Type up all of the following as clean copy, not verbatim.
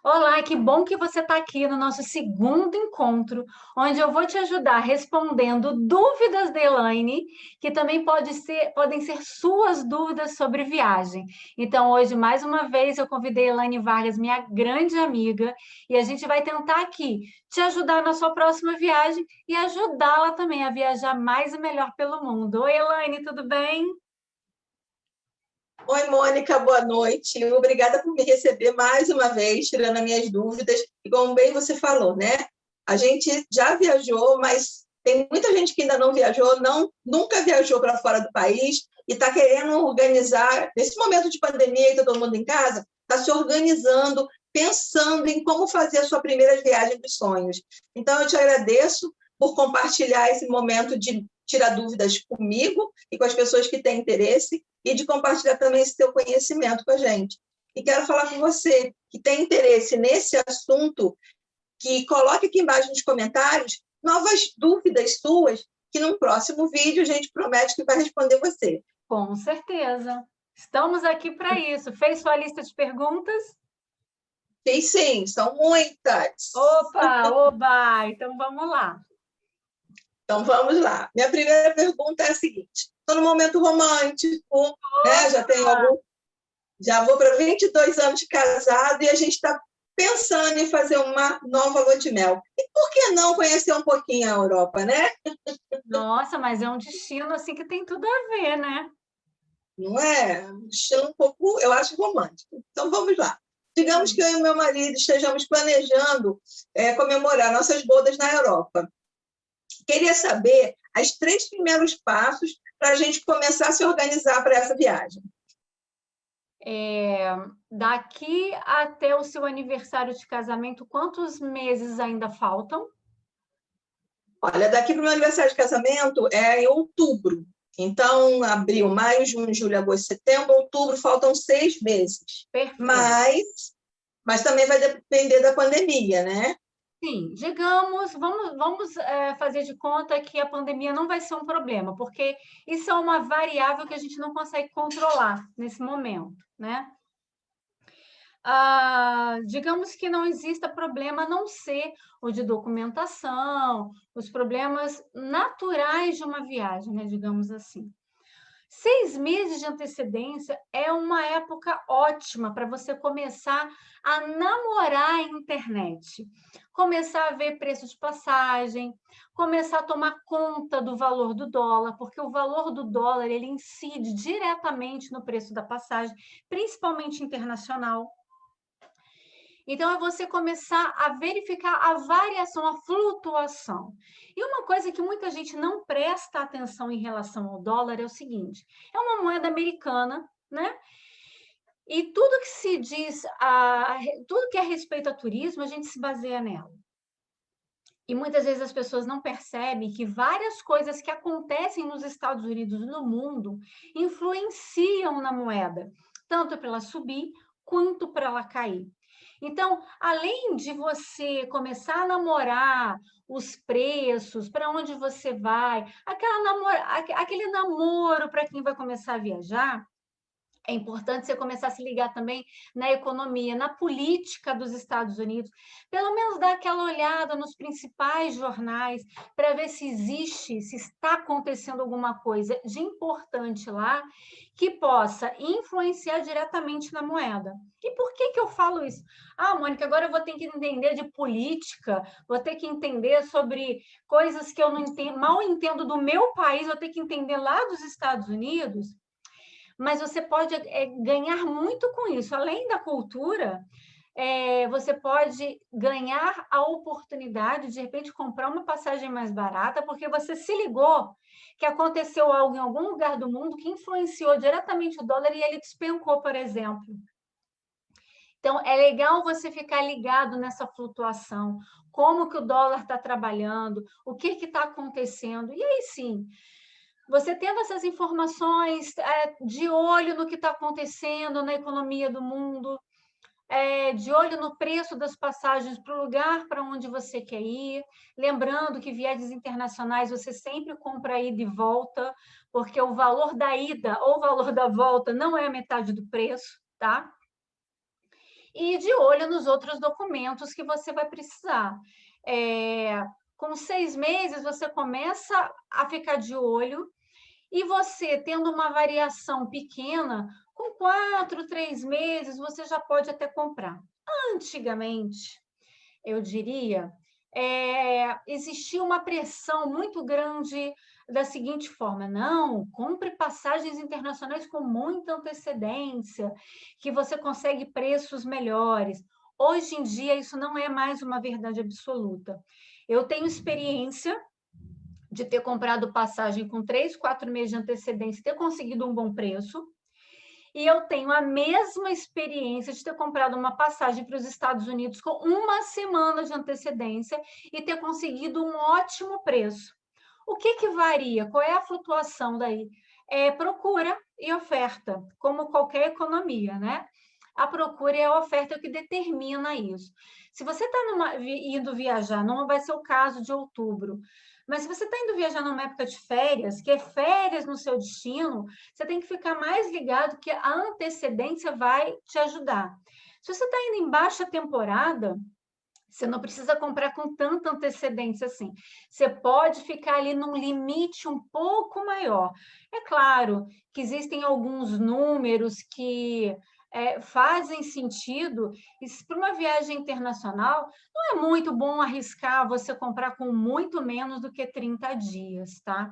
Olá, que bom que você está aqui no nosso segundo encontro, onde eu vou te ajudar respondendo dúvidas da Elaine, que também podem ser suas dúvidas sobre viagem. Então, hoje, mais uma vez, eu convidei a Elaine Vargas, minha grande amiga, e a gente vai tentar aqui te ajudar na sua próxima viagem e ajudá-la também a viajar mais e melhor pelo mundo. Oi, Elaine, tudo bem? Oi, Mônica, boa noite. Obrigada por me receber mais uma vez, tirando as minhas dúvidas. E como bem você falou, né? A gente já viajou, mas tem muita gente que ainda não viajou, nunca viajou para fora do país e está querendo organizar, nesse momento de pandemia e todo mundo em casa, está se organizando, pensando em como fazer a sua primeira viagem dos sonhos. Então, eu te agradeço por compartilhar esse momento de tirar dúvidas comigo e com as pessoas que têm interesse e de compartilhar também esse teu conhecimento com a gente. E quero falar com você que tem interesse nesse assunto, que coloque aqui embaixo nos comentários novas dúvidas suas, que num próximo vídeo a gente promete que vai responder você. Com certeza. Estamos aqui para isso. Fez sua lista de perguntas? Fiz sim, são muitas. Opa, oba! Então vamos lá. Então vamos lá. Minha primeira pergunta é a seguinte: estou num momento romântico, né? Já vou para 22 anos de casado e a gente está pensando em fazer uma nova lua de mel. E por que não conhecer um pouquinho a Europa, né? Nossa, mas é um destino assim que tem tudo a ver, né? Não é? Um estilo um pouco, eu acho, romântico. Então vamos lá. Digamos que eu e meu marido estejamos planejando comemorar nossas bodas na Europa. Queria saber os 3 primeiros passos para a gente começar a se organizar para essa viagem. Daqui até o seu aniversário de casamento, quantos meses ainda faltam? Olha, daqui para o meu aniversário de casamento é em outubro. Então, abril, maio, junho, julho, agosto, setembro, outubro, faltam 6 meses. Perfeito. Mas também vai depender da pandemia, né? Sim, digamos, vamos fazer de conta que a pandemia não vai ser um problema, porque isso é uma variável que a gente não consegue controlar nesse momento, né? Digamos que não exista problema a não ser o de documentação, os problemas naturais de uma viagem, né? Digamos assim. 6 meses de antecedência é uma época ótima para você começar a namorar a internet, começar a ver preço de passagem, começar a tomar conta do valor do dólar, porque o valor do dólar ele incide diretamente no preço da passagem, principalmente internacional. Então, é você começar a verificar a variação, a flutuação. E uma coisa que muita gente não presta atenção em relação ao dólar é o seguinte: é uma moeda americana, né? E tudo que se diz, tudo que é respeito a turismo, a gente se baseia nela. E muitas vezes as pessoas não percebem que várias coisas que acontecem nos Estados Unidos e no mundo influenciam na moeda, tanto para ela subir quanto para ela cair. Então, além de você começar a namorar os preços, para onde você vai, aquele namoro para quem vai começar a viajar, é importante você começar a se ligar também na economia, na política dos Estados Unidos, pelo menos dar aquela olhada nos principais jornais para ver se existe, se está acontecendo alguma coisa de importante lá que possa influenciar diretamente na moeda. E por que eu falo isso? Mônica, agora eu vou ter que entender de política, vou ter que entender sobre coisas que eu não entendo, mal entendo do meu país, vou ter que entender lá dos Estados Unidos. Mas você pode ganhar muito com isso. Além da cultura, você pode ganhar a oportunidade de repente comprar uma passagem mais barata, porque você se ligou que aconteceu algo em algum lugar do mundo que influenciou diretamente o dólar e ele despencou, por exemplo. Então, é legal você ficar ligado nessa flutuação, como que o dólar está trabalhando, o que está acontecendo. E aí sim, você tendo essas informações, de olho no que está acontecendo na economia do mundo, de olho no preço das passagens para o lugar para onde você quer ir, lembrando que viagens internacionais você sempre compra ida e volta, porque o valor da ida ou o valor da volta não é a metade do preço, tá? e de olho nos outros documentos que você vai precisar. Com 6 meses, você começa a ficar de olho, e você, tendo uma variação pequena, com 4, 3 meses, você já pode até comprar. Antigamente, eu diria, existia uma pressão muito grande da seguinte forma: não, compre passagens internacionais com muita antecedência, que você consegue preços melhores. Hoje em dia, isso não é mais uma verdade absoluta. Eu tenho experiência de ter comprado passagem com 3, 4 meses de antecedência e ter conseguido um bom preço. E eu tenho a mesma experiência de ter comprado uma passagem para os Estados Unidos com 1 semana de antecedência e ter conseguido um ótimo preço. O que varia? Qual é a flutuação daí? Procura e oferta, como qualquer economia, né? A procura e a oferta é o que determina isso. Se você está indo viajar, não vai ser o caso de outubro, mas se você está indo viajar numa época de férias, que é férias no seu destino, você tem que ficar mais ligado que a antecedência vai te ajudar. Se você está indo em baixa temporada, você não precisa comprar com tanta antecedência assim. Você pode ficar ali num limite um pouco maior. É claro que existem alguns números que fazem sentido. Para uma viagem internacional, não é muito bom arriscar você comprar com muito menos do que 30 dias, tá?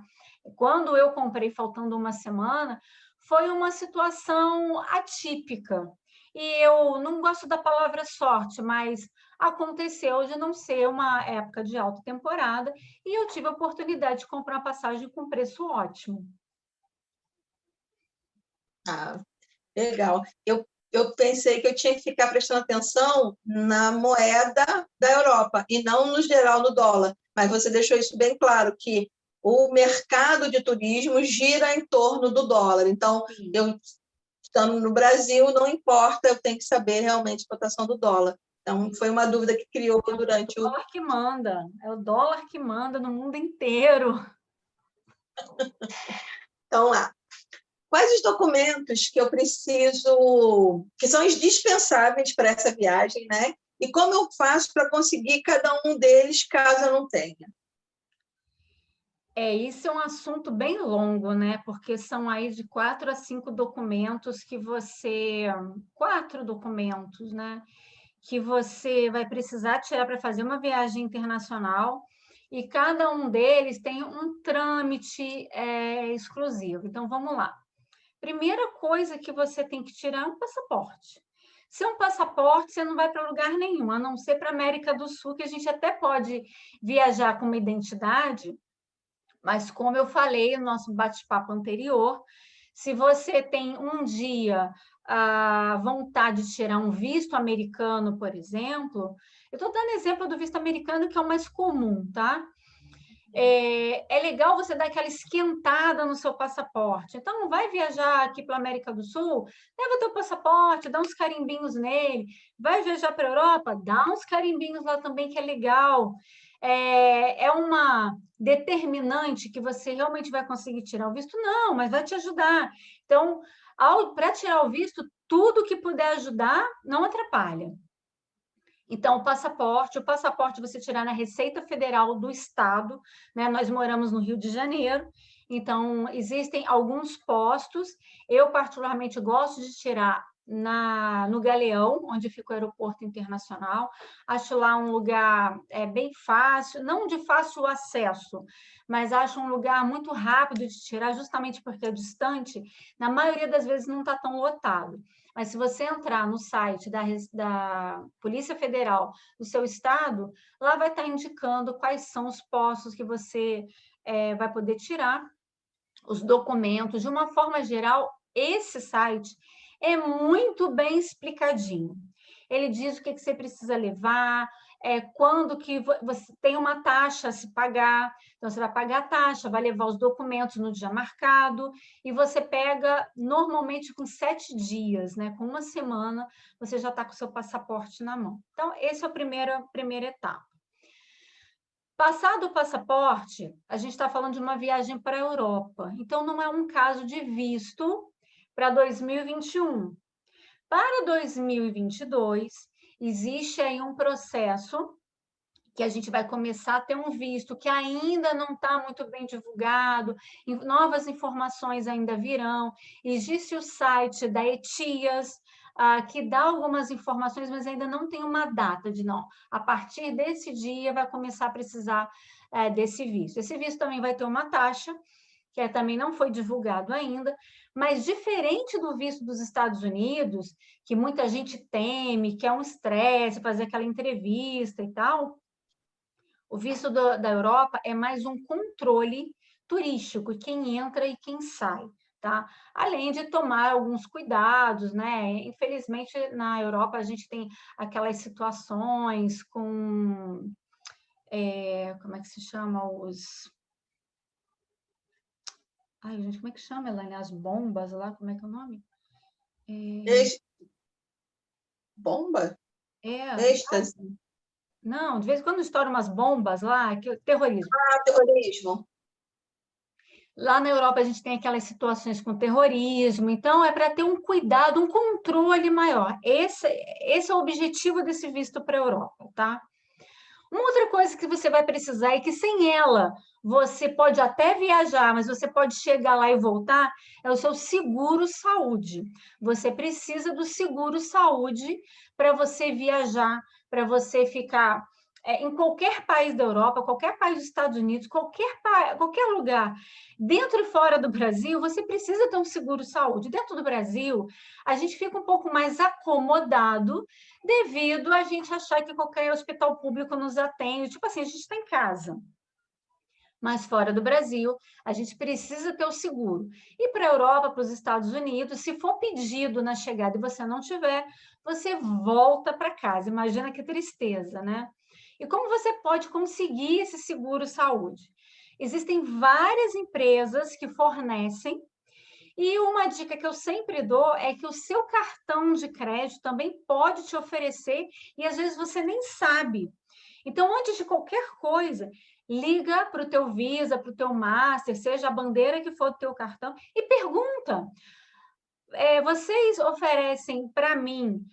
Quando eu comprei faltando 1 semana, foi uma situação atípica. E eu não gosto da palavra sorte, mas aconteceu de não ser uma época de alta temporada e eu tive a oportunidade de comprar uma passagem com preço ótimo. Ah, legal. Eu pensei que eu tinha que ficar prestando atenção na moeda da Europa e não no geral no dólar, mas você deixou isso bem claro, que o mercado de turismo gira em torno do dólar. Então, eu estando no Brasil, não importa, eu tenho que saber realmente a cotação do dólar. Então, foi uma dúvida que criou durante o... É o dólar que manda, é o dólar que manda no mundo inteiro. Então, lá. Quais os documentos que eu preciso, que são indispensáveis para essa viagem, né? E como eu faço para conseguir cada um deles, caso eu não tenha? Isso é um assunto bem longo, né? Porque são aí de 4 a 5 documentos que você... 4 documentos, né? Que você vai precisar tirar para fazer uma viagem internacional, e cada um deles tem um trâmite exclusivo. Então, vamos lá. Primeira coisa que você tem que tirar é um passaporte. Se é um passaporte, você não vai para lugar nenhum, a não ser para a América do Sul, que a gente até pode viajar com uma identidade, mas como eu falei no nosso bate-papo anterior, se você tem um dia a vontade de tirar um visto americano, por exemplo, eu estou dando exemplo do visto americano, que é o mais comum, tá? É legal você dar aquela esquentada no seu passaporte. Então, não vai viajar aqui para a América do Sul, leva o teu passaporte, dá uns carimbinhos nele. Vai viajar para a Europa, dá uns carimbinhos lá também, que é legal. É uma determinante que você realmente vai conseguir tirar o visto? Não, mas vai te ajudar. Então, para tirar o visto, tudo que puder ajudar, não atrapalha. Então, o passaporte você tirar na Receita Federal do Estado, né? Nós moramos no Rio de Janeiro, então existem alguns postos. Eu, particularmente, gosto de tirar no Galeão, onde fica o aeroporto internacional. Acho lá um lugar bem fácil, não de fácil acesso, mas acho um lugar muito rápido de tirar, justamente porque é distante. Na maioria das vezes não está tão lotado. Mas se você entrar no site da Polícia Federal do seu estado, lá vai estar indicando quais são os postos que você vai poder tirar os documentos. De uma forma geral, esse site é muito bem explicadinho. Ele diz o que você precisa levar, quando que você tem uma taxa a se pagar, então você vai pagar a taxa, vai levar os documentos no dia marcado, e você pega normalmente com 7 dias, né? Com 1 semana, você já está com o seu passaporte na mão. Então, essa é a primeira etapa. Passado o passaporte, a gente está falando de uma viagem para a Europa. Então, não é um caso de visto para 2021. Para 2022, existe aí um processo que a gente vai começar a ter um visto que ainda não está muito bem divulgado, novas informações ainda virão. Existe o site da ETIAS, que dá algumas informações, mas ainda não tem uma data de não. A partir desse dia vai começar a precisar desse visto. Esse visto também vai ter uma taxa, que também não foi divulgado ainda, mas diferente do visto dos Estados Unidos, que muita gente teme, que é um estresse fazer aquela entrevista e tal, o visto da Europa é mais um controle turístico, quem entra e quem sai, tá? Além de tomar alguns cuidados, né? Infelizmente, na Europa, a gente tem aquelas situações com... como é que se chama? Ai, gente, como é que chama, Elaine? As bombas lá, como é que é o nome? Bomba? É... Êxtase. Não, de vez em quando estouram umas bombas lá, terrorismo. Terrorismo. Lá na Europa a gente tem aquelas situações com terrorismo, então é para ter um cuidado, um controle maior. Esse é o objetivo desse visto para a Europa, tá? Uma outra coisa que você vai precisar é que sem ela você pode até viajar, mas você pode chegar lá e voltar, é o seu seguro saúde. Você precisa do seguro saúde para você viajar, para você ficar em qualquer país da Europa, qualquer país dos Estados Unidos, qualquer lugar, dentro e fora do Brasil, você precisa ter um seguro saúde. Dentro do Brasil, a gente fica um pouco mais acomodado devido a gente achar que qualquer hospital público nos atende. Tipo assim, a gente está em casa. Mas fora do Brasil, a gente precisa ter o seguro. E para a Europa, para os Estados Unidos, se for pedido na chegada e você não tiver, você volta para casa. Imagina que tristeza, né? E como você pode conseguir esse seguro saúde? Existem várias empresas que fornecem, e uma dica que eu sempre dou é que o seu cartão de crédito também pode te oferecer, e às vezes você nem sabe. Então, antes de qualquer coisa, liga para o teu Visa, para o teu Master, seja a bandeira que for do teu cartão, e pergunta: vocês oferecem para mim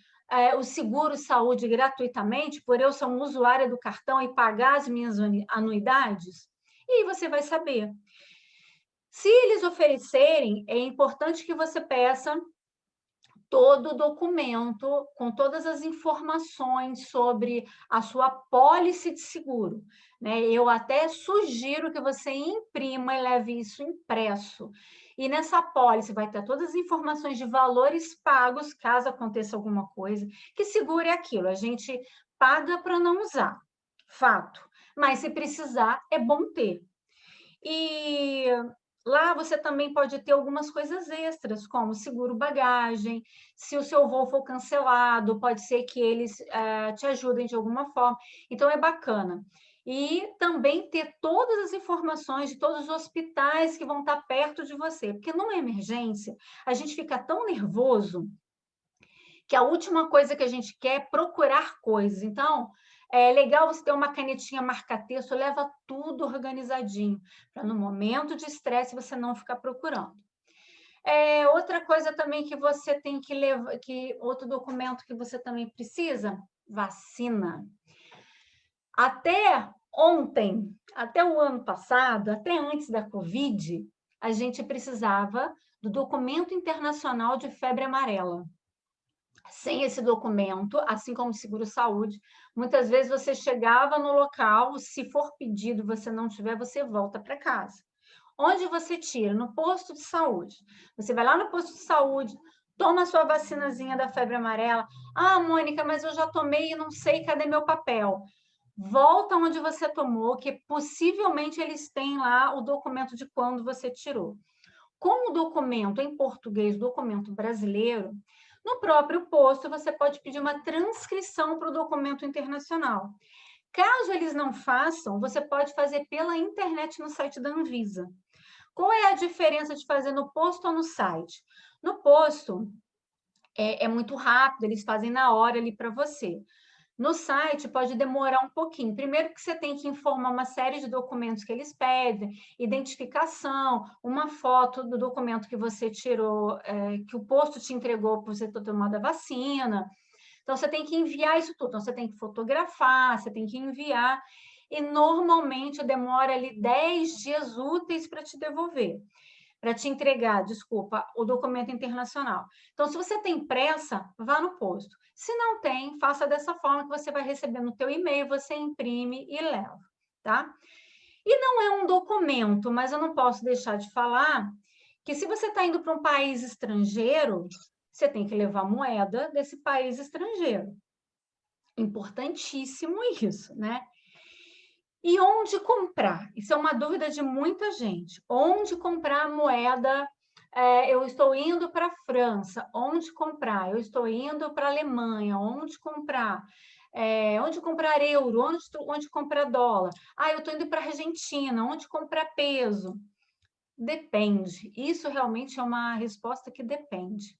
o seguro saúde gratuitamente, por eu ser uma usuária do cartão e pagar as minhas anuidades? E aí você vai saber. Se eles oferecerem, é importante que você peça todo o documento com todas as informações sobre a sua pólice de seguro, né? Eu até sugiro que você imprima e leve isso impresso. E nessa pólice vai ter todas as informações de valores pagos, caso aconteça alguma coisa. Que seguro é aquilo? A gente paga para não usar, fato. Mas se precisar, é bom ter. E lá você também pode ter algumas coisas extras, como seguro bagagem, se o seu voo for cancelado, pode ser que eles te ajudem de alguma forma. Então, é bacana. E também ter todas as informações de todos os hospitais que vão estar perto de você, porque numa emergência, a gente fica tão nervoso que a última coisa que a gente quer é procurar coisas. Então, é legal você ter uma canetinha marca-texto, leva tudo organizadinho, para no momento de estresse você não ficar procurando. Outra coisa também que você tem que levar, outro documento que você também precisa, vacina. Até ontem, até o ano passado, até antes da Covid, a gente precisava do documento internacional de febre amarela. Sem esse documento, assim como seguro-saúde, muitas vezes você chegava no local, se for pedido, você não tiver, você volta para casa. Onde você tira? No posto de saúde. Você vai lá no posto de saúde, toma a sua vacinazinha da febre amarela. Ah, Mônica, mas eu já tomei e não sei, cadê meu papel? Volta onde você tomou, que possivelmente eles têm lá o documento de quando você tirou. Como o documento em português, documento brasileiro, no próprio posto você pode pedir uma transcrição para o documento internacional. Caso eles não façam, você pode fazer pela internet no site da Anvisa. Qual é a diferença de fazer no posto ou no site? No posto é muito rápido, eles fazem na hora ali para você. No site pode demorar um pouquinho. Primeiro que você tem que informar uma série de documentos que eles pedem, identificação, uma foto do documento que você tirou, que o posto te entregou para você ter tomado a vacina. Então, você tem que enviar isso tudo. Então, você tem que fotografar, você tem que enviar. E, normalmente, demora ali 10 dias úteis para te devolver, para te entregar, desculpa, o documento internacional. Então, se você tem pressa, vá no posto. Se não tem, faça dessa forma que você vai receber no teu e-mail, você imprime e leva, tá? E não é um documento, mas eu não posso deixar de falar que se você está indo para um país estrangeiro, você tem que levar moeda desse país estrangeiro. Importantíssimo isso, né? E onde comprar? Isso é uma dúvida de muita gente. Onde comprar moeda? Eu estou indo para a França. Onde comprar? Eu estou indo para a Alemanha. Onde comprar? Onde comprar euro? Onde comprar dólar? Eu estou indo para a Argentina. Onde comprar peso? Depende. Isso realmente é uma resposta que depende.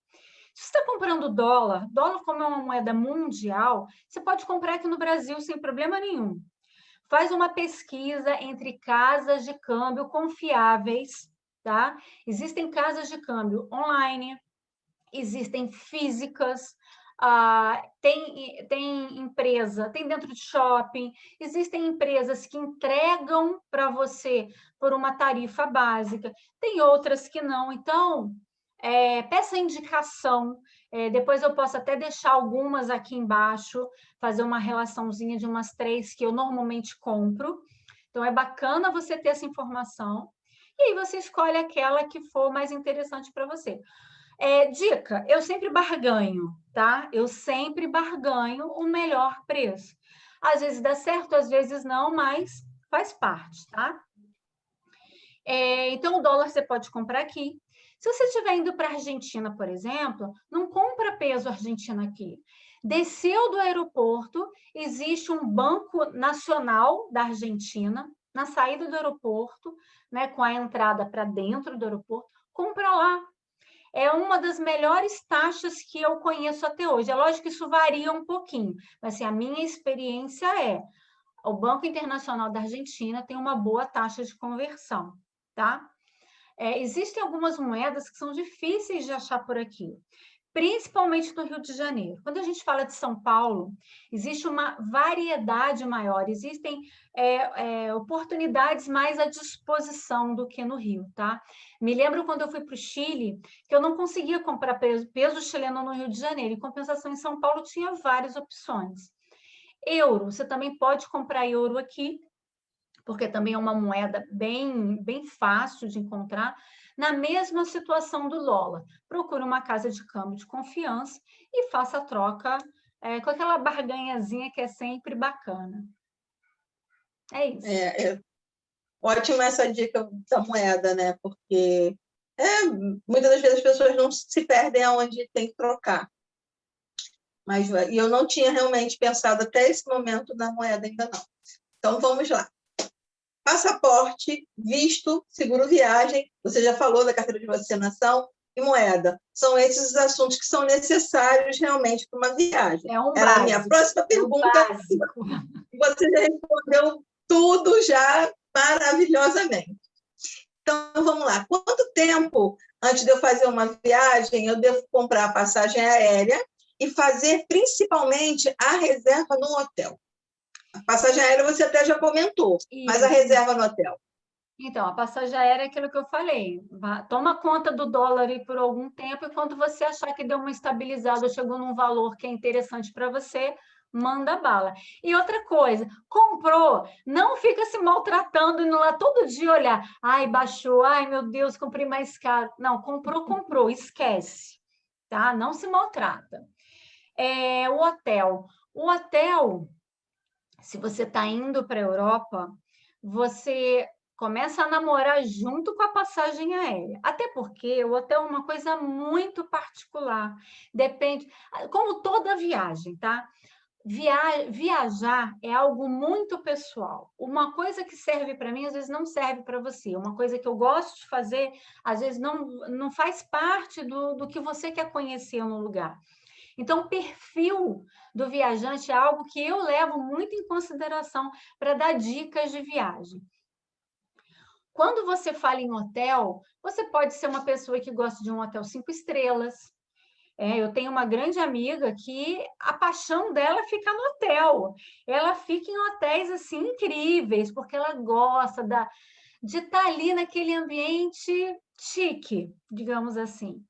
Se você está comprando dólar como é uma moeda mundial, você pode comprar aqui no Brasil sem problema nenhum. Faz uma pesquisa entre casas de câmbio confiáveis, tá? Existem casas de câmbio online, existem físicas, tem empresa, tem dentro de shopping, existem empresas que entregam para você por uma tarifa básica, tem outras que não. Então, peça indicação. Depois eu posso até deixar algumas aqui embaixo, fazer uma relaçãozinha de umas 3 que eu normalmente compro. Então, é bacana você ter essa informação. E aí você escolhe aquela que for mais interessante para você. Dica, eu sempre barganho, tá? Eu sempre barganho o melhor preço. Às vezes dá certo, às vezes não, mas faz parte, tá? Então, o dólar você pode comprar aqui. Se você estiver indo para a Argentina, por exemplo, não compra peso argentino aqui. Desceu do aeroporto, existe um banco nacional da Argentina, na saída do aeroporto, né, com a entrada para dentro do aeroporto, compra lá. É uma das melhores taxas que eu conheço até hoje. É lógico que isso varia um pouquinho, mas assim, a minha experiência o Banco Internacional da Argentina tem uma boa taxa de conversão, tá? Existem algumas moedas que são difíceis de achar por aqui, principalmente no Rio de Janeiro. Quando a gente fala de São Paulo, existe uma variedade maior, existem oportunidades mais à disposição do que no Rio, tá? Me lembro quando eu fui para o Chile, que eu não conseguia comprar peso chileno no Rio de Janeiro, em compensação, em São Paulo tinha várias opções. Euro, você também pode comprar euro aqui, porque também é uma moeda bem fácil de encontrar, na mesma situação do dólar. Procure uma casa de câmbio de confiança e faça a troca com aquela barganhazinha que é sempre bacana. É isso. Ótima essa dica da moeda, né? Porque muitas das vezes as pessoas não se perdem aonde tem que trocar. E eu não tinha realmente pensado até esse momento na moeda ainda não. Então, vamos lá. Passaporte, visto, seguro viagem, você já falou da carteira de vacinação, e moeda. São esses os assuntos que são necessários realmente para uma viagem. Era a minha próxima pergunta. Você já respondeu tudo já maravilhosamente. Então, vamos lá. Quanto tempo antes de eu fazer uma viagem eu devo comprar a passagem aérea e fazer principalmente a reserva no hotel? A passagem aérea você até já comentou, mas a reserva no hotel? Então, a passagem aérea é aquilo que eu falei. Toma conta do dólar aí por algum tempo e quando você achar que deu uma estabilizada, chegou num valor que é interessante para você, manda bala. E outra coisa, comprou, não fica se maltratando, indo lá todo dia olhar. Ai, baixou, ai, meu Deus, comprei mais caro. Não, comprou, esquece, tá? Não se maltrata. O hotel, se você está indo para a Europa, você começa a namorar junto com a passagem aérea. Até porque o hotel é uma coisa muito particular. Depende, como toda viagem, tá? Viajar é algo muito pessoal. Uma coisa que serve para mim, às vezes não serve para você. Uma coisa que eu gosto de fazer, às vezes não faz parte do que você quer conhecer no lugar. Então, o perfil do viajante é algo que eu levo muito em consideração para dar dicas de viagem. Quando você fala em hotel, você pode ser uma pessoa que gosta de um hotel 5 estrelas. Eu tenho uma grande amiga que a paixão dela é ficar no hotel. Ela fica em hotéis assim incríveis, porque ela gosta de estar ali naquele ambiente chique, digamos assim.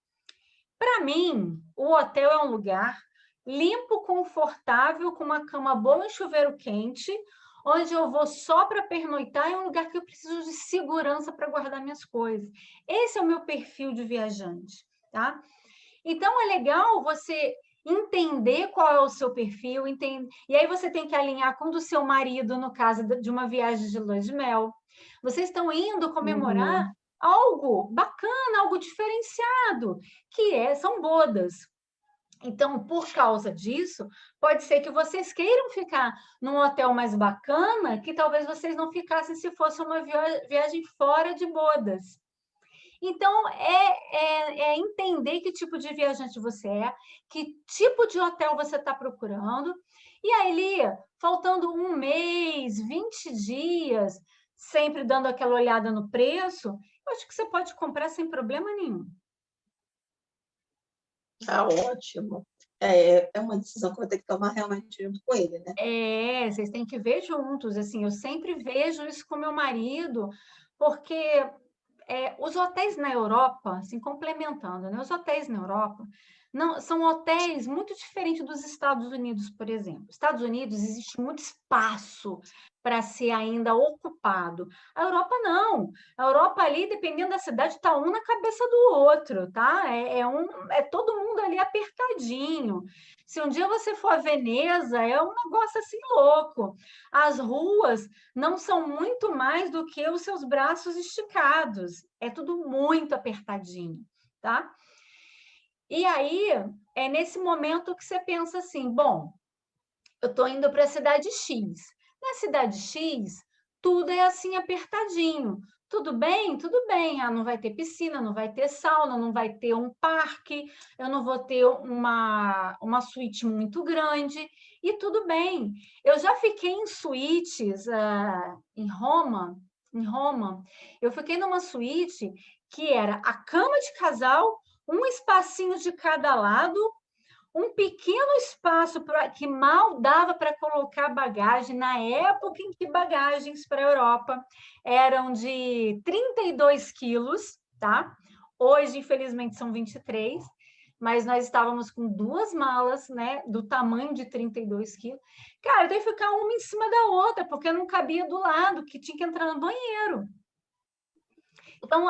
Para mim, o hotel é um lugar limpo, confortável, com uma cama boa e chuveiro quente, onde eu vou só para pernoitar, é um lugar que eu preciso de segurança para guardar minhas coisas. Esse é o meu perfil de viajante, tá? Então, é legal você entender qual é o seu perfil, e aí você tem que alinhar com o do seu marido, no caso de uma viagem de lua de mel. Vocês estão indo comemorar algo bacana, algo diferenciado, são bodas. Então, por causa disso, pode ser que vocês queiram ficar num hotel mais bacana, que talvez vocês não ficassem se fosse uma viagem fora de bodas. Então, é entender que tipo de viajante você é, que tipo de hotel você está procurando. E aí, Lia, faltando 1 mês, 20 dias, sempre dando aquela olhada no preço, eu acho que você pode comprar sem problema nenhum. Tá ótimo. É uma decisão que eu vou ter que tomar realmente junto com ele, né? Vocês têm que ver juntos. Assim, eu sempre vejo isso com meu marido, porque os hotéis na Europa, assim, complementando, né? Os hotéis na Europa não são hotéis muito diferentes dos Estados Unidos, por exemplo. Nos Estados Unidos existe muito espaço para ser ainda ocupado. A Europa não. A Europa ali, dependendo da cidade, está um na cabeça do outro, tá? É todo mundo ali apertadinho. Se um dia você for a Veneza, é um negócio assim louco. As ruas não são muito mais do que os seus braços esticados. É tudo muito apertadinho, tá? E aí, é nesse momento que você pensa assim, bom, eu estou indo para a cidade X. Na cidade X, tudo é assim apertadinho. Tudo bem? Tudo bem. Não vai ter piscina, não vai ter sauna, não vai ter um parque, eu não vou ter uma suíte muito grande, e tudo bem. Eu já fiquei em suítes em Roma. Eu fiquei numa suíte que era a cama de casal, um espacinho de cada lado, um pequeno espaço que mal dava para colocar bagagem, na época em que bagagens para a Europa eram de 32 quilos, tá? Hoje, infelizmente, são 23, mas nós estávamos com 2 malas, né, do tamanho de 32 quilos. Cara, eu tenho que ficar uma em cima da outra, porque não cabia do lado, que tinha que entrar no banheiro. Então,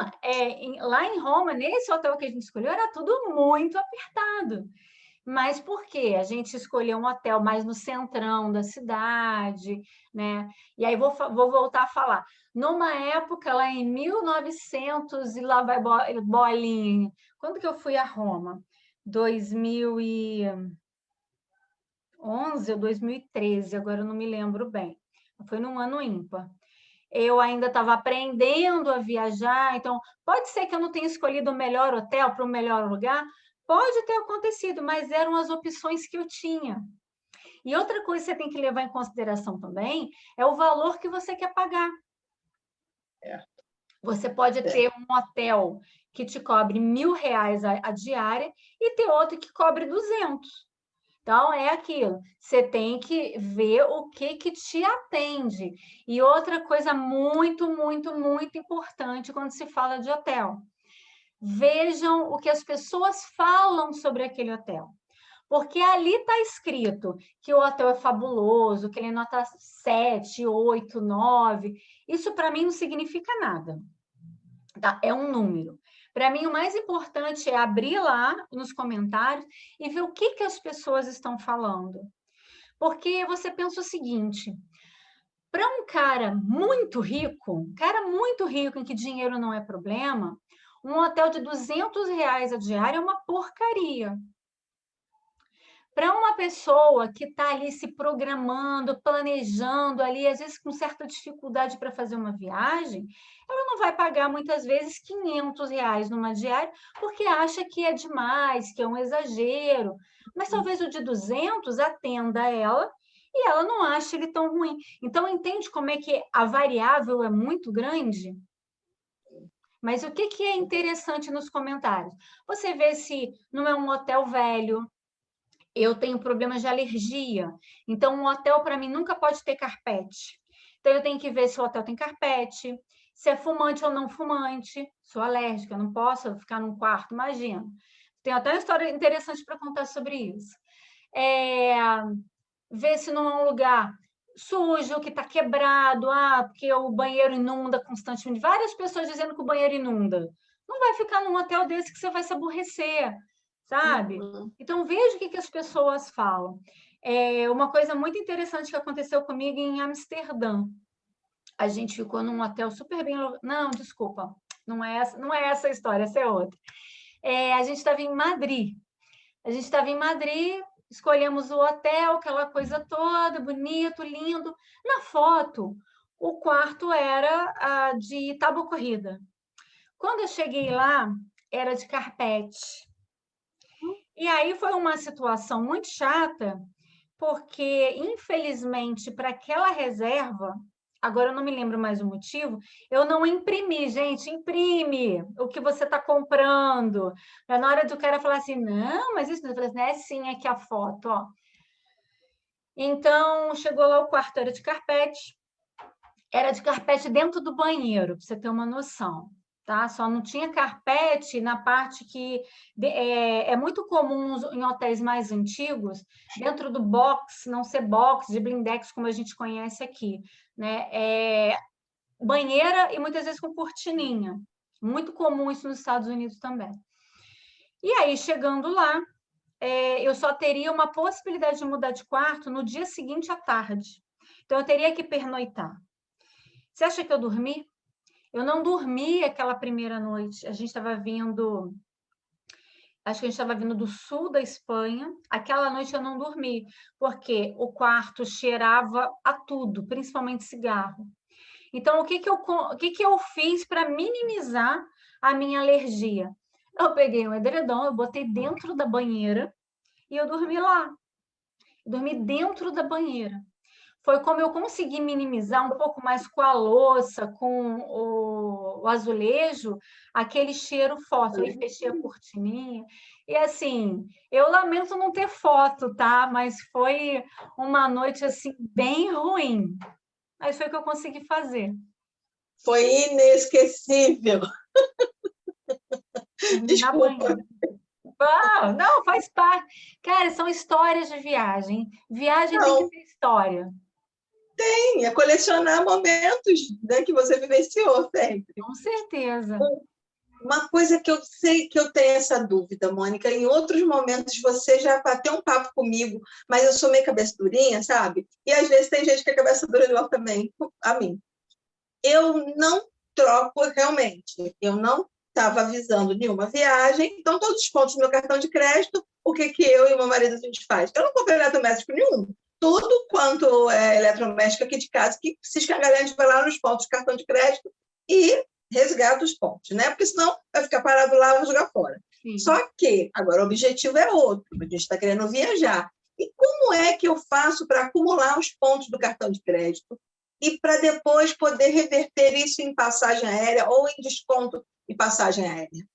lá em Roma, nesse hotel que a gente escolheu, era tudo muito apertado. Mas por quê? A gente escolheu um hotel mais no centrão da cidade, né? E aí vou voltar a falar. Numa época, lá em 1900, e lá vai bolinha. Quando que eu fui a Roma? 2011 ou 2013, agora eu não me lembro bem. Foi num ano ímpar. Eu ainda estava aprendendo a viajar, então pode ser que eu não tenha escolhido o melhor hotel para o melhor lugar, pode ter acontecido, mas eram as opções que eu tinha. E outra coisa que você tem que levar em consideração também é o valor que você quer pagar. Você pode ter um hotel que te cobre R$ 1.000 a diária e ter outro que cobre 200. Então, é aquilo, você tem que ver o que te atende. E outra coisa muito, muito, muito importante quando se fala de hotel. Vejam o que as pessoas falam sobre aquele hotel. Porque ali está escrito que o hotel é fabuloso, que ele é nota 7, 8, 9. Isso, para mim, não significa nada. Tá? É um número. Para mim, o mais importante é abrir lá nos comentários e ver o que as pessoas estão falando. Porque você pensa o seguinte, para um cara muito rico, em que dinheiro não é problema, um hotel de R$ 200 a diária é uma porcaria. Para uma pessoa que está ali se programando, planejando ali, às vezes com certa dificuldade para fazer uma viagem, ela não vai pagar muitas vezes R$ 500 numa diária, porque acha que é demais, que é um exagero. mas talvez o de 200 atenda ela e ela não acha ele tão ruim. Então, entende como é que a variável é muito grande? Mas o que é interessante nos comentários? Você vê se não é um hotel velho, eu tenho problemas de alergia, então um hotel para mim nunca pode ter carpete. Então eu tenho que ver se o hotel tem carpete, se é fumante ou não fumante. Sou alérgica, não posso ficar num quarto, imagina. Tem até uma história interessante para contar sobre isso. Ver se não é um lugar sujo, que está quebrado, porque o banheiro inunda constantemente. Várias pessoas dizendo que o banheiro inunda. Não vai ficar num hotel desse que você vai se aborrecer, sabe? Então, veja o que as pessoas falam. Uma coisa muito interessante que aconteceu comigo em Amsterdã. A gente ficou num hotel super bem... Não, desculpa. Não é essa a história, essa é outra. A gente estava em Madrid. Escolhemos o hotel, aquela coisa toda, bonito, lindo. Na foto, o quarto era de tábua corrida. Quando eu cheguei lá, era de carpete. E aí foi uma situação muito chata, porque, infelizmente, para aquela reserva, agora eu não me lembro mais o motivo, eu não imprimi, gente, imprime o que você está comprando. Na hora do cara falar assim, não, mas isso, eu falei assim, sim, aqui a foto, ó. Então, chegou lá, o quarto era de carpete dentro do banheiro, para você ter uma noção. Tá? Só não tinha carpete na parte que é muito comum em hotéis mais antigos, dentro do box, não ser box de blindex como a gente conhece aqui, né? Banheira e muitas vezes com cortininha. Muito comum isso nos Estados Unidos também. E aí, chegando lá, eu só teria uma possibilidade de mudar de quarto no dia seguinte à tarde. Então, eu teria que pernoitar. Você acha que eu dormi? Eu não dormi aquela primeira noite. Acho que a gente estava vindo do sul da Espanha. Aquela noite eu não dormi, porque o quarto cheirava a tudo, principalmente cigarro. Então, o que eu fiz para minimizar a minha alergia? Eu peguei um edredom, eu botei dentro da banheira e eu dormi lá. Eu dormi dentro da banheira. Foi como eu consegui minimizar um pouco mais com a louça, com o azulejo, aquele cheiro forte. Aí fechei a cortininha. E assim, eu lamento não ter foto, tá? Mas foi uma noite assim bem ruim. Mas foi o que eu consegui fazer. Foi inesquecível. Desculpa. Não, faz parte. Cara, são histórias de viagem. Viagem tem que ter história. Tem, é colecionar momentos, né, que você vivenciou sempre. Com certeza. Uma coisa que eu sei que eu tenho essa dúvida, Mônica, em outros momentos você já bateu um papo comigo, mas eu sou meio cabeça durinha, sabe? E às vezes tem gente que é cabeça dura igual também, a mim. Eu não troco realmente, eu não estava avisando nenhuma viagem, então todos os pontos do meu cartão de crédito, o que eu e o meu marido a gente faz? Eu não comprei eletrodoméstico nenhum. Tudo quanto é eletrodoméstico aqui de casa, que se escangalhar, a gente vai lá nos pontos do cartão de crédito e resgata os pontos, né? Porque senão vai ficar parado lá e vou jogar fora. Sim. Só que agora o objetivo é outro, a gente está querendo viajar. E como é que eu faço para acumular os pontos do cartão de crédito e para depois poder reverter isso em passagem aérea ou em desconto em passagem aérea?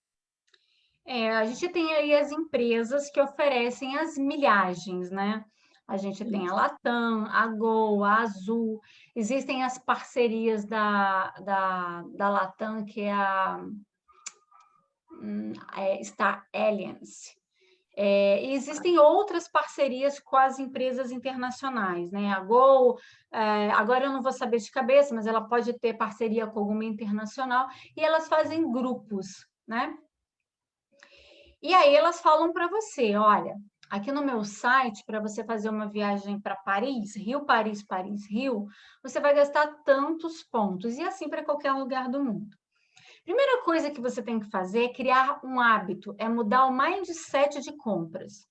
A gente tem aí as empresas que oferecem as milhagens, né? A gente tem a Latam, a Gol, a Azul. Existem as parcerias da Latam, que é a Star Alliance. E existem outras parcerias com as empresas internacionais, né? A Gol, agora eu não vou saber de cabeça, mas ela pode ter parceria com alguma internacional e elas fazem grupos, né? E aí elas falam para você, olha, aqui no meu site, para você fazer uma viagem para Paris, Rio, Paris, Paris, Rio, você vai gastar tantos pontos, e assim para qualquer lugar do mundo. Primeira coisa que você tem que fazer é criar um hábito, é mudar o mindset de compras.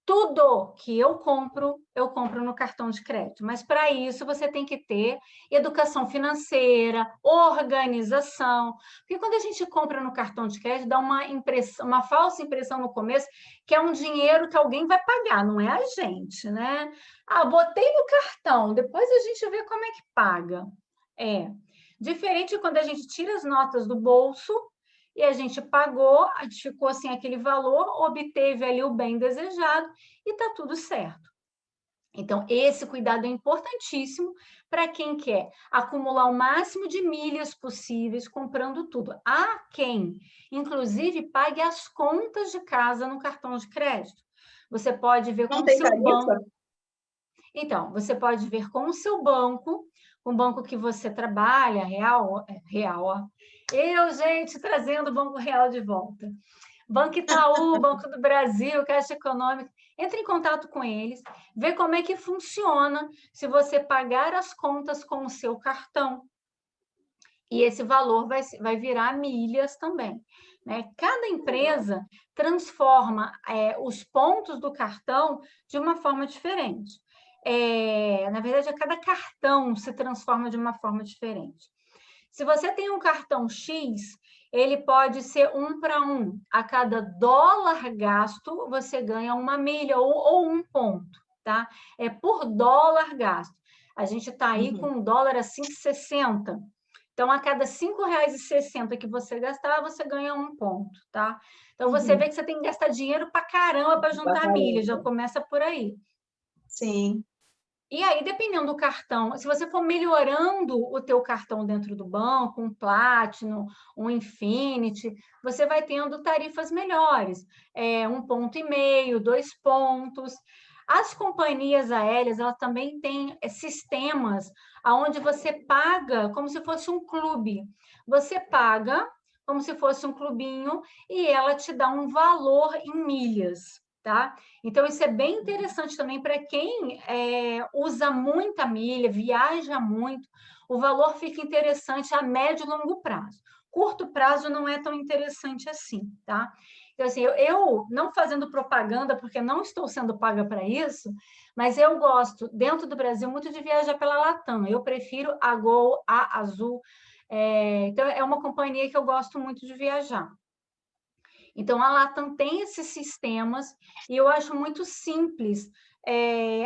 Tudo que eu compro no cartão de crédito. Mas para isso você tem que ter educação financeira, organização. Porque quando a gente compra no cartão de crédito, dá uma impressão, uma falsa impressão no começo que é um dinheiro que alguém vai pagar, não é a gente, né? Ah, botei no cartão, depois a gente vê como é que paga. É. Diferente quando a gente tira as notas do bolso e a gente pagou, ficou assim aquele valor, obteve ali o bem desejado e está tudo certo. Então, esse cuidado é importantíssimo para quem quer acumular o máximo de milhas possíveis comprando tudo. Há quem, inclusive, pague as contas de casa no cartão de crédito. Você pode ver com Não o tem seu banco. tarifa? Então, você pode ver com o seu banco, com o banco que você trabalha, real, ó. Eu, gente, trazendo o Banco Real de volta. Banco Itaú, Banco do Brasil, Caixa Econômica, entre em contato com eles, vê como é que funciona se você pagar as contas com o seu cartão. E esse valor vai virar milhas também, né? Cada empresa transforma os pontos do cartão de uma forma diferente. Na verdade, cada cartão se transforma de uma forma diferente. Se você tem um cartão X, ele pode ser 1 para 1. A cada dólar gasto, você ganha uma milha ou um ponto, tá? É por dólar gasto. A gente está aí com um dólar a 5,60. Então, a cada R$ 5,60 que você gastar, você ganha um ponto, tá? Então, você vê que você tem que gastar dinheiro para caramba para juntar milha, já começa por aí. Sim. E aí, dependendo do cartão, se você for melhorando o teu cartão dentro do banco, um Platinum, um Infinity, você vai tendo tarifas melhores, 1,5 ponto, 2 pontos. As companhias aéreas, elas também têm sistemas onde você paga como se fosse um clube. Você paga como se fosse um clubinho e ela te dá um valor em milhas. Tá? Então, isso é bem interessante também para quem usa muita milha, viaja muito, o valor fica interessante a médio e longo prazo. Curto prazo não é tão interessante assim, tá? Então, assim, eu não fazendo propaganda, porque não estou sendo paga para isso, mas eu gosto, dentro do Brasil, muito de viajar pela Latam. Eu prefiro a Gol, a Azul. Então, é uma companhia que eu gosto muito de viajar. Então, a Latam tem esses sistemas e eu acho muito simples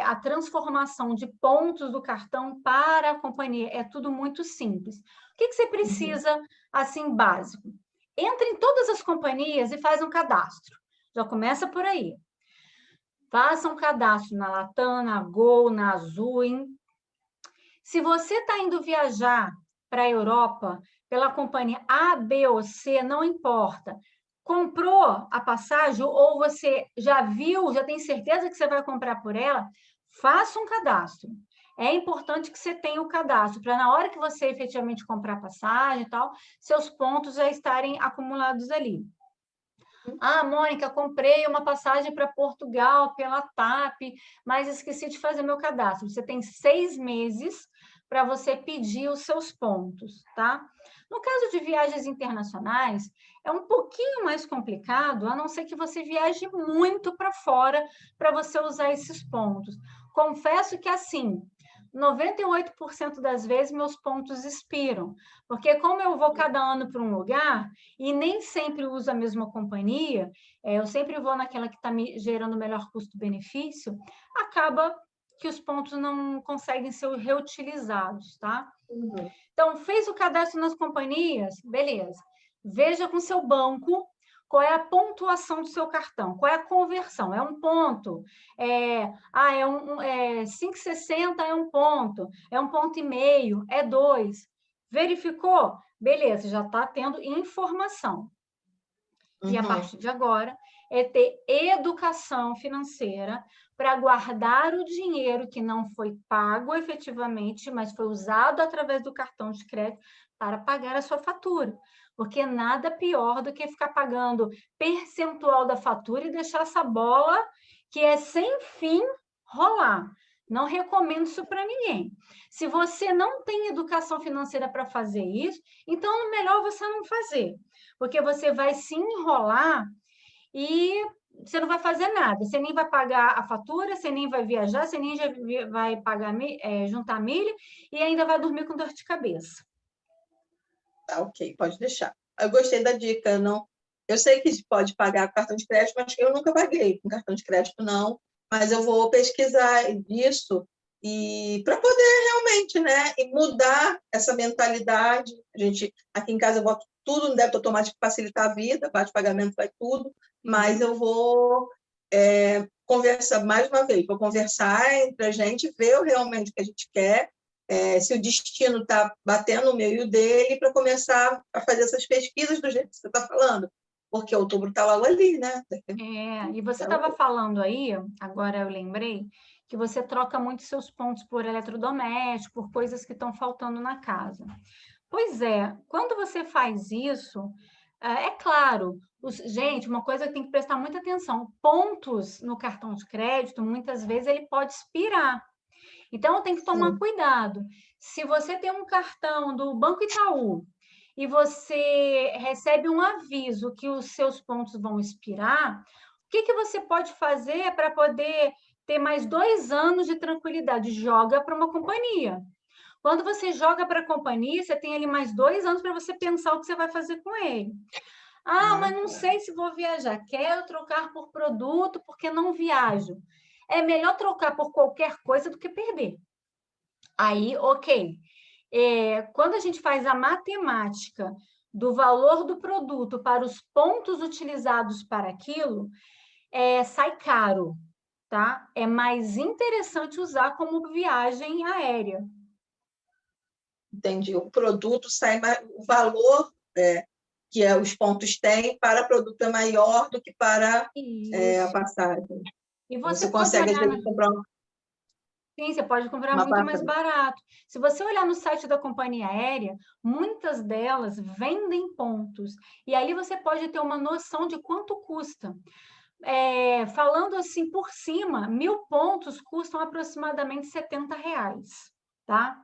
a transformação de pontos do cartão para a companhia. É tudo muito simples. O que você precisa, assim, básico? Entra em todas as companhias e faz um cadastro. Já começa por aí. Faça um cadastro na Latam, na Gol, na Azul. Se você está indo viajar para a Europa pela companhia A, B ou C, não importa. Comprou a passagem ou você já viu, já tem certeza que você vai comprar por ela, faça um cadastro. É importante que você tenha o cadastro, para na hora que você efetivamente comprar a passagem e tal, seus pontos já estarem acumulados ali. Ah, Mônica, comprei uma passagem para Portugal pela TAP, mas esqueci de fazer meu cadastro. Você tem 6 meses para você pedir os seus pontos, tá? No caso de viagens internacionais, é um pouquinho mais complicado, a não ser que você viaje muito para fora para você usar esses pontos. Confesso que, assim, 98% das vezes meus pontos expiram, porque como eu vou cada ano para um lugar e nem sempre uso a mesma companhia, eu sempre vou naquela que está me gerando o melhor custo-benefício, acaba que os pontos não conseguem ser reutilizados, tá? Então, fez o cadastro nas companhias? Beleza. Veja com seu banco qual é a pontuação do seu cartão, qual é a conversão, é 1 ponto, 5,60 é 1 ponto, é 1,5 ponto, é 2. Verificou? Beleza, já está tendo informação. E a partir de agora, é ter educação financeira para guardar o dinheiro que não foi pago efetivamente, mas foi usado através do cartão de crédito para pagar a sua fatura. Porque nada pior do que ficar pagando percentual da fatura e deixar essa bola que é sem fim rolar. Não recomendo isso para ninguém. Se você não tem educação financeira para fazer isso, então é melhor você não fazer, porque você vai se enrolar e você não vai fazer nada, você nem vai pagar a fatura, você nem vai viajar, você nem vai pagar, juntar milha e ainda vai dormir com dor de cabeça. Tá, ok, pode deixar. Eu gostei da dica, não. Eu sei que pode pagar com cartão de crédito, mas eu nunca paguei com cartão de crédito, não. Mas eu vou pesquisar isso e para poder realmente, né, e mudar essa mentalidade. A gente aqui em casa eu boto tudo no débito automático para facilitar a vida, parte de pagamento vai tudo, mas eu vou conversar mais uma vez, vou conversar entre a gente, ver realmente o que a gente quer. Se o destino está batendo no meio dele, para começar a fazer essas pesquisas do jeito que você está falando, porque outubro está logo ali, né? E você estava falando aí, agora eu lembrei, que você troca muito seus pontos por eletrodoméstico, por coisas que estão faltando na casa. Pois é, quando você faz isso, é claro, gente, uma coisa que tem que prestar muita atenção, pontos no cartão de crédito, muitas vezes ele pode expirar. Então, tem que tomar cuidado. Se você tem um cartão do Banco Itaú e você recebe um aviso que os seus pontos vão expirar, o que você pode fazer para poder ter mais 2 anos de tranquilidade? Joga para uma companhia. Quando você joga para a companhia, você tem ali mais 2 anos para você pensar o que você vai fazer com ele. Mas não sei se vou viajar. Quero trocar por produto porque não viajo. É melhor trocar por qualquer coisa do que perder. Aí, ok. Quando a gente faz a matemática do valor do produto para os pontos utilizados para aquilo, sai caro, tá? É mais interessante usar como viagem aérea. Entendi. O produto sai mais, o valor que os pontos têm para o produto é maior do que para a passagem. E você consegue, às vezes, comprar Sim, você pode comprar muito mais barato. Se você olhar no site da companhia aérea, muitas delas vendem pontos. E ali você pode ter uma noção de quanto custa. Falando assim por cima, 1.000 pontos custam aproximadamente R$70, tá?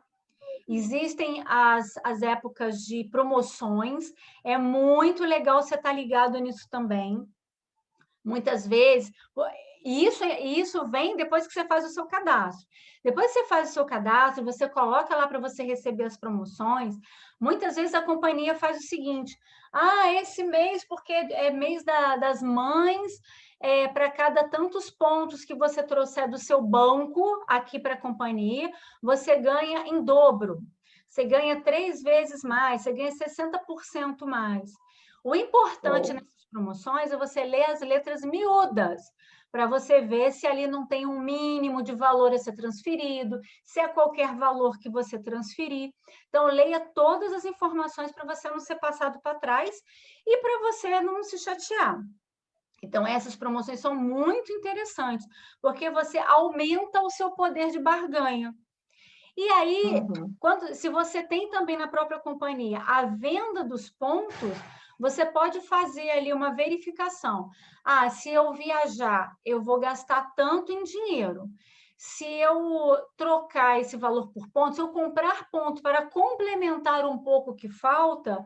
Existem as épocas de promoções. É muito legal você estar ligado nisso também. Muitas vezes, isso vem depois que você faz o seu cadastro. Depois que você faz o seu cadastro, você coloca lá para você receber as promoções. Muitas vezes a companhia faz o seguinte: esse mês, porque é mês das mães, para cada tantos pontos que você trouxer do seu banco aqui para a companhia, você ganha em dobro. Você ganha 3 vezes mais, você ganha 60% mais. O importante nessas promoções é você ler as letras miúdas, para você ver se ali não tem um mínimo de valor a ser transferido, se é qualquer valor que você transferir. Então, leia todas as informações para você não ser passado para trás e para você não se chatear. Então, essas promoções são muito interessantes, porque você aumenta o seu poder de barganha. E aí, se você tem também na própria companhia a venda dos pontos, você pode fazer ali uma verificação. Se eu viajar, eu vou gastar tanto em dinheiro. Se eu trocar esse valor por pontos, se eu comprar pontos para complementar um pouco o que falta,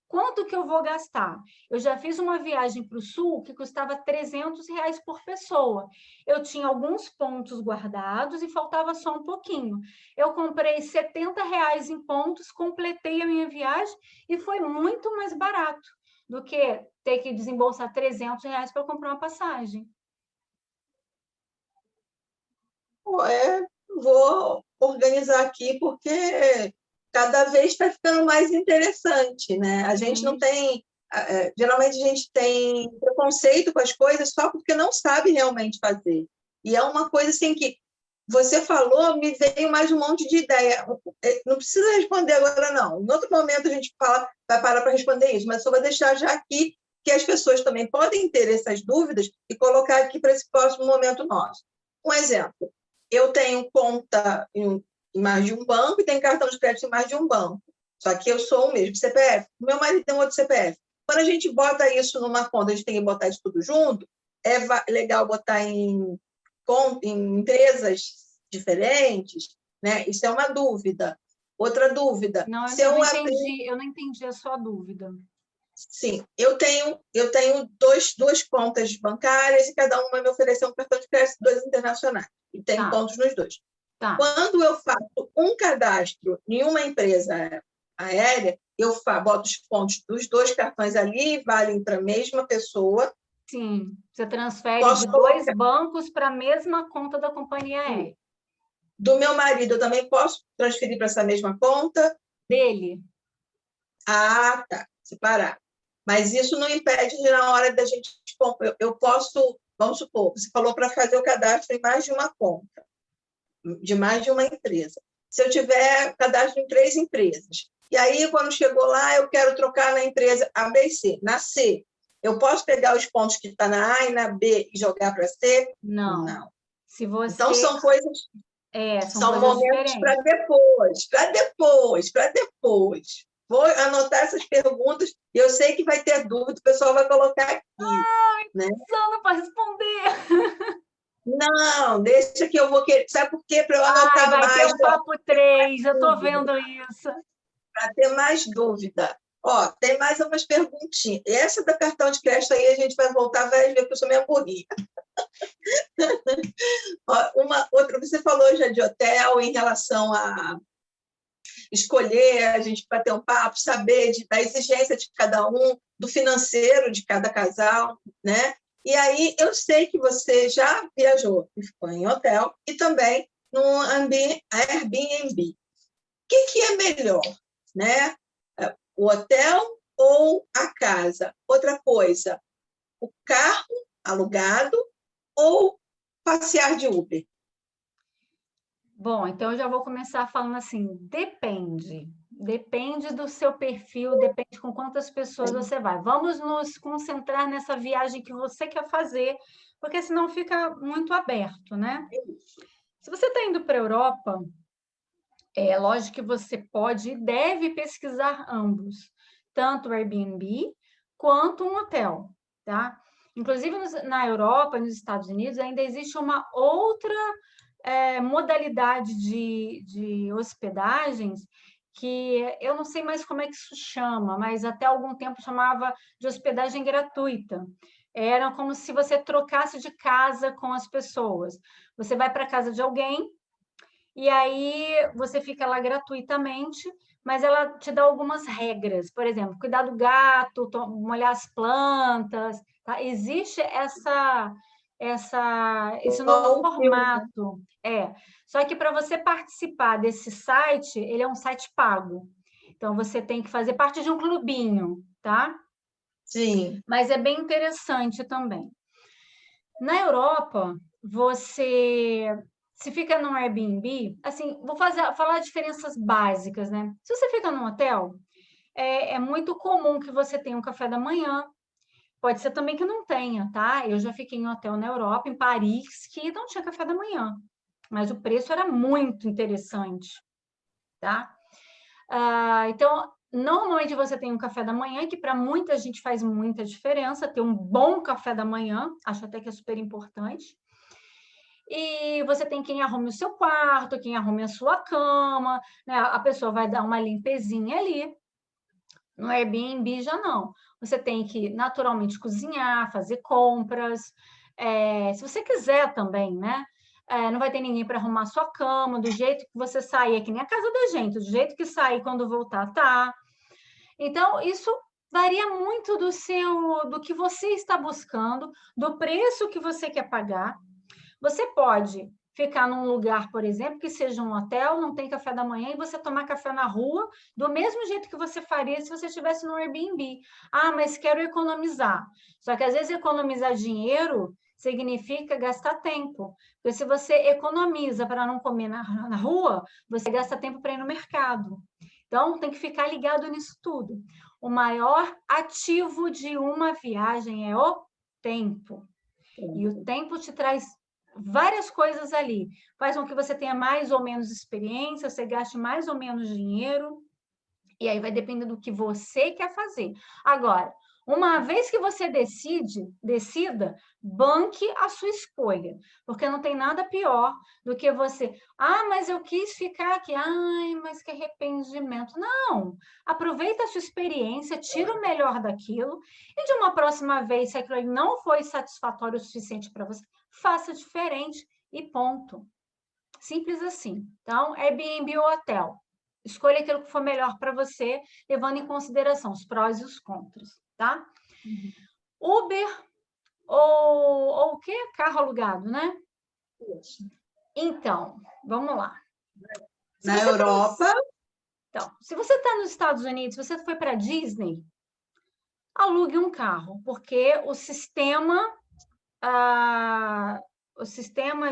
quanto que eu vou gastar? Eu já fiz uma viagem para o Sul que custava R$300 por pessoa. Eu tinha alguns pontos guardados e faltava só um pouquinho. Eu comprei R$70 em pontos, completei a minha viagem e foi muito mais barato do que ter que desembolsar R$300 para comprar uma passagem. Vou organizar aqui, porque cada vez está ficando mais interessante, né? A gente não tem... geralmente a gente tem preconceito com as coisas só porque não sabe realmente fazer. E é uma coisa assim que você falou, me veio mais um monte de ideia. Não precisa responder agora, não. Em outro momento a gente vai parar para responder isso, mas só vou deixar já aqui que as pessoas também podem ter essas dúvidas e colocar aqui para esse próximo momento nosso. Um exemplo, eu tenho conta em mais de um banco e tenho cartão de crédito em mais de um banco. Só que eu sou o mesmo CPF. O meu marido tem outro CPF. Quando a gente bota isso numa conta, a gente tem que botar isso tudo junto, é legal botar em empresas diferentes, né? Isso é uma dúvida. Outra dúvida. Não, eu não entendi a sua dúvida. Sim, eu tenho duas contas bancárias e cada uma vai me oferecer um cartão de crédito, dois internacionais. E tenho Tá, pontos nos dois. tá. Quando eu faço um cadastro em uma empresa aérea, eu boto os pontos dos dois cartões ali, valem para a mesma pessoa. Sim, você transfere Posso de dois colocar bancos para a mesma conta da companhia aérea. do meu marido, eu também posso transferir para essa mesma conta. Dele? Ah, tá, separar. Mas isso não impede de, na hora da gente. Eu posso, vamos supor, você falou para fazer o cadastro em mais de uma conta, de mais de uma empresa. Se eu tiver cadastro em 3 empresas, e aí, quando chegou lá, eu quero trocar na empresa A, B e C. Na C, eu posso pegar os pontos que estão na A e na B e jogar para C? Não. Não. Se Então, você... são coisas, são são coisas momentos para diferentes. depois, para depois, para depois. Vou anotar essas perguntas, e eu sei que vai ter dúvida, o pessoal vai colocar aqui. Né? Não para responder. Não, deixa que eu vou querer. Sabe por quê? Para eu Ai, anotar vai ter mais, um papo 3, eu estou vendo isso. para ter mais dúvida. Ó, tem mais umas perguntinhas. Essa do cartão de crédito aí a gente vai voltar, vai ver que eu sou meio burrinha. Outra, você falou já de hotel em relação a escolher, a gente bater um papo, saber da exigência de cada um, do financeiro de cada casal, né? E aí eu sei que você já viajou e ficou em hotel e também no Airbnb. O que é melhor, né? O hotel ou a casa? Outra coisa, o carro alugado ou passear de Uber? Bom, então eu já vou começar falando assim, depende. Depende do seu perfil, depende com quantas pessoas você vai. Vamos nos concentrar nessa viagem que você quer fazer, porque senão fica muito aberto, né? Se você está indo para a Europa, é lógico que você pode e deve pesquisar ambos, tanto o Airbnb quanto um hotel, tá? Inclusive na Europa e nos Estados Unidos ainda existe uma outra modalidade de hospedagens que eu não sei mais como é que isso chama, mas até algum tempo chamava de hospedagem gratuita. Era como se você trocasse de casa com as pessoas. Você vai para a casa de alguém e aí você fica lá gratuitamente, mas ela te dá algumas regras. Por exemplo, cuidar do gato, molhar as plantas, tá? Existe esse novo Ou filme, né? formato. Só que para você participar desse site, ele é um site pago. Então você tem que fazer parte de um clubinho, tá? Sim. Mas é bem interessante também. Na Europa, você se fica num Airbnb, assim, vou falar diferenças básicas, né? Se você fica num hotel, é muito comum que você tenha um café da manhã. Pode ser também que não tenha, tá? Eu já fiquei em hotel na Europa, em Paris, que não tinha café da manhã, mas o preço era muito interessante, tá? Então, normalmente você tem um café da manhã, que para muita gente faz muita diferença, ter um bom café da manhã, acho até que é super importante. E você tem quem arrume o seu quarto, quem arrume a sua cama, né? A pessoa vai dar uma limpezinha ali. No Airbnb já não. Você tem que naturalmente cozinhar, fazer compras. Se você quiser também, né? Não vai ter ninguém para arrumar sua cama, do jeito que você sair, é que nem a casa da gente, do jeito que sair quando voltar, tá? Então, isso varia muito do que você está buscando, do preço que você quer pagar. Você pode ficar num lugar, por exemplo, que seja um hotel, não tem café da manhã, e você tomar café na rua, do mesmo jeito que você faria se você estivesse no Airbnb. Ah, mas quero economizar. Só que às vezes economizar dinheiro significa gastar tempo. Porque se você economiza para não comer na rua, você gasta tempo para ir no mercado. Então, tem que ficar ligado nisso tudo. O maior ativo de uma viagem é o tempo. E o tempo te traz várias coisas ali. Faz com que você tenha mais ou menos experiência, você gaste mais ou menos dinheiro, e aí vai depender do que você quer fazer. Agora, Uma vez que você decida, banque a sua escolha, porque não tem nada pior do que você, mas eu quis ficar aqui, mas que arrependimento. Não, aproveita a sua experiência, tira o melhor daquilo, e de uma próxima vez, se aquilo não foi satisfatório o suficiente para você, faça diferente e ponto. Simples assim. Então, Airbnb ou hotel. Escolha aquilo que for melhor para você, levando em consideração os prós e os contras, tá? Uber ou o quê? Carro alugado, né? Então, vamos lá. Na Europa... Então, se você está nos Estados Unidos, se você foi para a Disney, alugue um carro, porque o sistema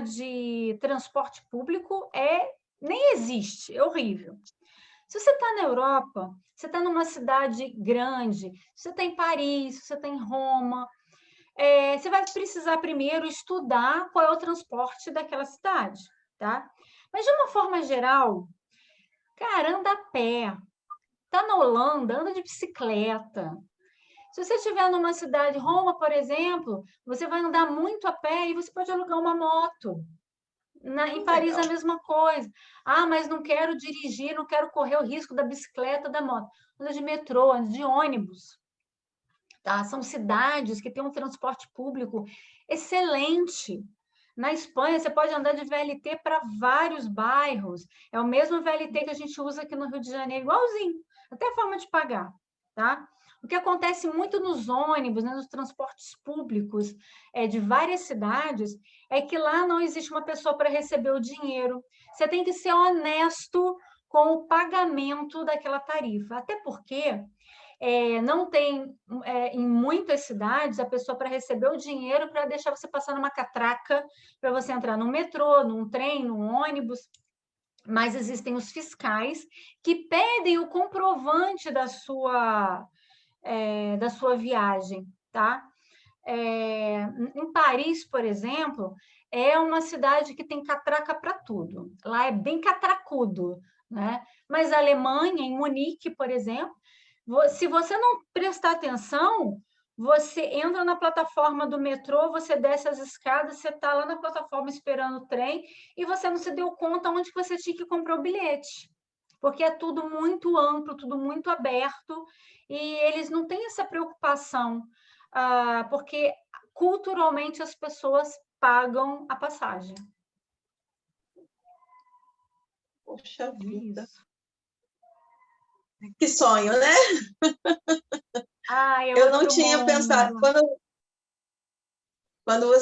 de transporte público nem existe, é horrível. Se você está na Europa, você está numa cidade grande, você está em Paris, você está em Roma, você vai precisar primeiro estudar qual é o transporte daquela cidade, tá? Mas, de uma forma geral, cara, anda a pé. Está na Holanda, anda de bicicleta. Se você estiver numa cidade, Roma, por exemplo, você vai andar muito a pé e você pode alugar uma moto. Em Paris, a mesma coisa. Mas não quero dirigir, não quero correr o risco da bicicleta, da moto. Anda de metrô, anda de ônibus. Tá? São cidades que têm um transporte público excelente. Na Espanha, você pode andar de VLT para vários bairros. É o mesmo VLT que a gente usa aqui no Rio de Janeiro, igualzinho. Até a forma de pagar, tá? O que acontece muito nos ônibus, né, nos transportes públicos de várias cidades, é que lá não existe uma pessoa para receber o dinheiro. Você tem que ser honesto com o pagamento daquela tarifa. Até porque não tem, em muitas cidades, a pessoa para receber o dinheiro para deixar você passar numa catraca, para você entrar num metrô, num trem, num ônibus. Mas existem os fiscais que pedem o comprovante da sua viagem, tá? Em Paris, por exemplo, é uma cidade que tem catraca para tudo. Lá é bem catracudo, né? Mas a Alemanha, em Munique, por exemplo, se você não prestar atenção, você entra na plataforma do metrô, você desce as escadas, você está lá na plataforma esperando o trem e você não se deu conta onde você tinha que comprar o bilhete. Porque é tudo muito amplo, tudo muito aberto, e eles não têm essa preocupação, porque culturalmente as pessoas pagam a passagem. Poxa vida. Isso. Que sonho, né? Eu não tinha pensado. Quando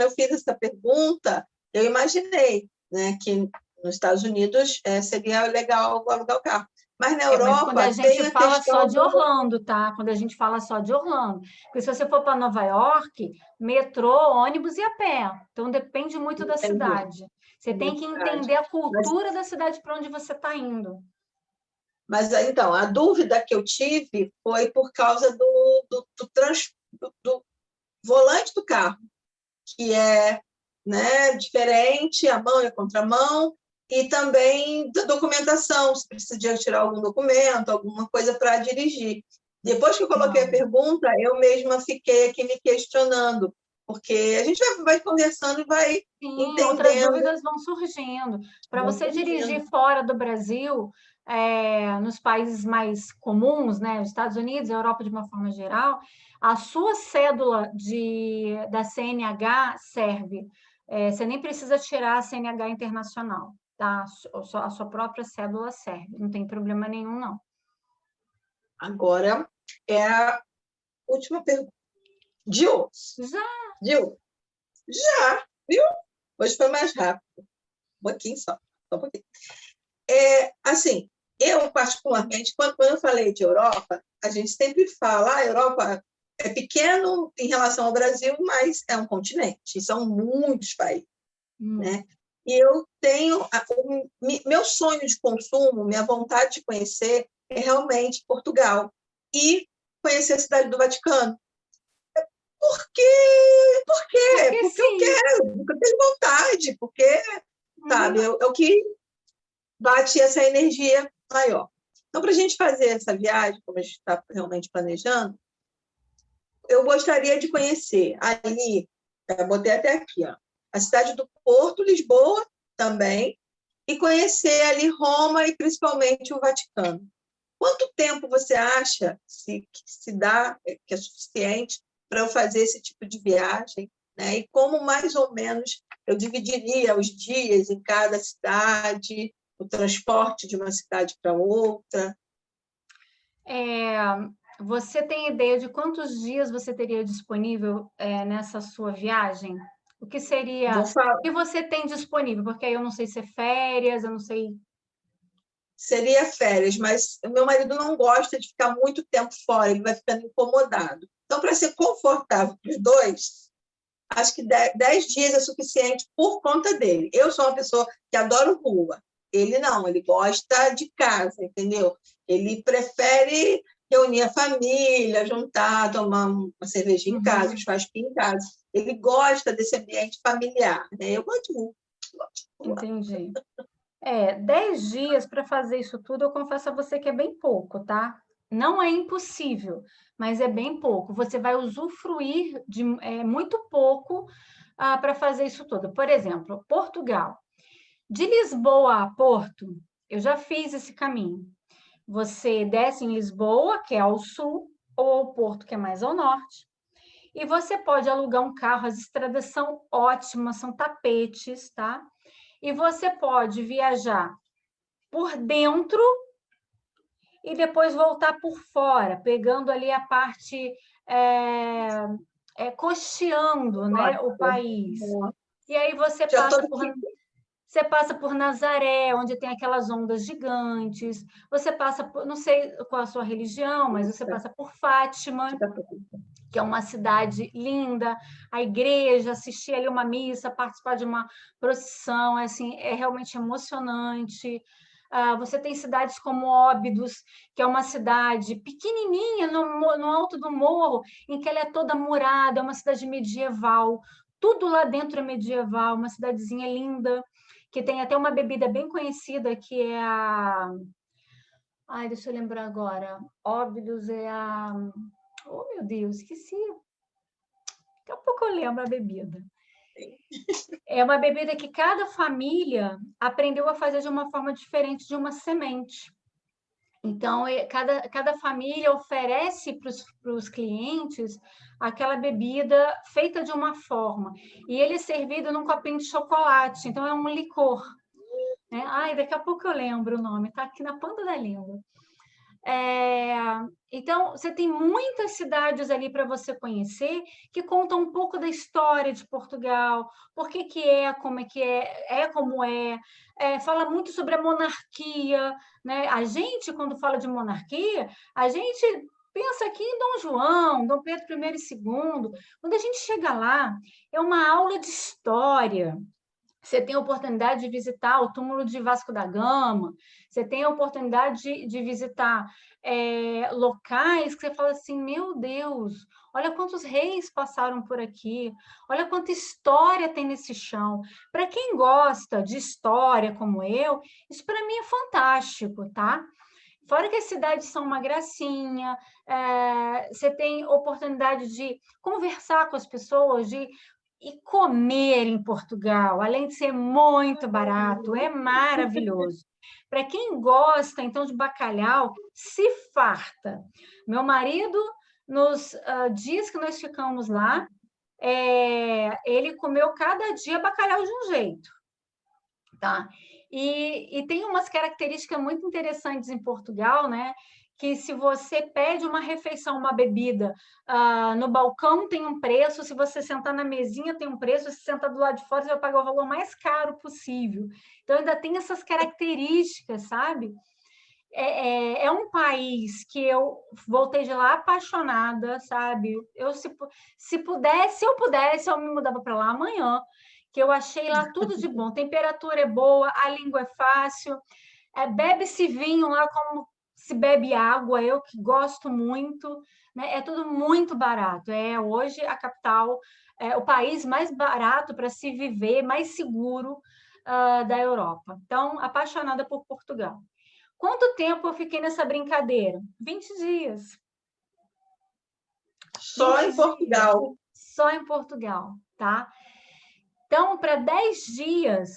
eu fiz essa pergunta, eu imaginei, né, que nos Estados Unidos seria legal alugar o carro. Mas na Europa, mas quando a gente fala só de Orlando, tá? Quando a gente fala só de Orlando. Porque se você for para Nova York, metrô, ônibus e a pé. Então, depende muito da cidade. Você tem que entender a cultura da cidade para onde você está indo. Mas, então, a dúvida que eu tive foi por causa do volante do carro, que é, né, diferente, a mão e a contramão, e também da documentação, se precisa tirar algum documento, alguma coisa para dirigir. Depois que eu coloquei a pergunta, eu mesma fiquei aqui me questionando, porque a gente vai conversando e vai entendendo. Outras dúvidas vão surgindo. Para você dirigir fora do Brasil, nos países mais comuns, né, os Estados Unidos, a Europa de uma forma geral, a sua cédula da CNH serve. Você nem precisa tirar a CNH internacional, tá? A sua própria cédula serve, não tem problema nenhum, não. Agora é a última pergunta. Gil? Já, viu? Hoje foi mais rápido. Um pouquinho só um pouquinho. Assim, eu, particularmente, quando eu falei de Europa, a gente sempre fala, a Europa é pequeno em relação ao Brasil, mas é um continente, são muitos países, né? E eu tenho... meu sonho de consumo, minha vontade de conhecer é realmente Portugal e conhecer a cidade do Vaticano. Por quê? Porque eu quero, porque eu tenho vontade, porque, sabe, é o que bate essa energia maior. Então, para a gente fazer essa viagem, como a gente está realmente planejando, eu gostaria de conhecer ali, botei até aqui, ó, a cidade do Porto, Lisboa também, e conhecer ali Roma e principalmente o Vaticano. Quanto tempo você acha que se dá, que é suficiente para eu fazer esse tipo de viagem, né? E como mais ou menos eu dividiria os dias em cada cidade, o transporte de uma cidade para outra? Você tem ideia de quantos dias você teria disponível nessa sua viagem? O que seria? Vou falar. O que você tem disponível? Porque aí eu não sei se é férias, eu não sei. Seria férias, mas o meu marido não gosta de ficar muito tempo fora, ele vai ficando incomodado. Então, para ser confortável para os dois, acho que 10 dias é suficiente por conta dele. Eu sou uma pessoa que adoro rua. Ele não, ele gosta de casa, entendeu? Ele prefere reunir a família, juntar, tomar uma cervejinha em casa, um churrasquinho em casa. Ele gosta desse ambiente familiar, né? Eu gosto muito. Entendi. 10 dias para fazer isso tudo, eu confesso a você que é bem pouco, tá? Não é impossível, mas é bem pouco. Você vai usufruir de muito pouco para fazer isso tudo. Por exemplo, Portugal. De Lisboa a Porto, eu já fiz esse caminho. Você desce em Lisboa, que é ao sul, ou ao Porto, que é mais ao norte, e você pode alugar um carro. As estradas são ótimas, são tapetes, tá? E você pode viajar por dentro e depois voltar por fora, pegando ali a parte costeando, né, o país. E aí Já estou você passa por Nazaré, onde tem aquelas ondas gigantes. Você passa por, não sei qual a sua religião, mas você passa por Fátima, que é uma cidade linda, a igreja, assistir ali uma missa, participar de uma procissão, assim, é realmente emocionante. Você tem cidades como Óbidos, que é uma cidade pequenininha no alto do morro, em que ela é toda murada, é uma cidade medieval. Tudo lá dentro é medieval, uma cidadezinha linda, que tem até uma bebida bem conhecida, que é a... Ai, deixa eu lembrar agora. Óbidos é a... Oh, meu Deus, esqueci. Daqui a pouco eu lembro a bebida. É uma bebida que cada família aprendeu a fazer de uma forma diferente de uma semente. Então, cada família oferece para os clientes aquela bebida feita de uma forma. E ele é servido num copinho de chocolate. Então, é um licor. Né? Ai, daqui a pouco eu lembro o nome. Está aqui na ponta da língua. Então, você tem muitas cidades ali para você conhecer que contam um pouco da história de Portugal, por que que é, como é que é como fala muito sobre a monarquia, né? A gente, quando fala de monarquia, a gente pensa aqui em Dom João, Dom Pedro I e II. Quando a gente chega lá, é uma aula de história. Você tem a oportunidade de visitar o túmulo de Vasco da Gama, você tem a oportunidade de visitar locais que você fala assim, meu Deus, olha quantos reis passaram por aqui, olha quanta história tem nesse chão. Para quem gosta de história como eu, isso para mim é fantástico, tá? Fora que as cidades são uma gracinha, você tem oportunidade de conversar com as pessoas, e comer em Portugal, além de ser muito barato, é maravilhoso. Para quem gosta, então, de bacalhau, se farta. Meu marido, nos dias que nós ficamos lá, ele comeu cada dia bacalhau de um jeito, tá? E tem umas características muito interessantes em Portugal, né? Que se você pede uma refeição, uma bebida, no balcão tem um preço, se você sentar na mesinha tem um preço, se sentar do lado de fora você vai pagar o valor mais caro possível. Então ainda tem essas características, sabe? É um país que eu voltei de lá apaixonada, sabe? Se eu pudesse, eu me mudava para lá amanhã, que eu achei lá tudo de bom. Temperatura é boa, a língua é fácil, bebe-se vinho lá como se bebe água, eu que gosto muito, né? É tudo muito barato. É hoje a capital, o país mais barato para se viver, mais seguro da Europa. Então, apaixonada por Portugal. Quanto tempo eu fiquei nessa brincadeira? 20 dias. Só em Portugal. Só em Portugal, tá? Então, para 10 dias,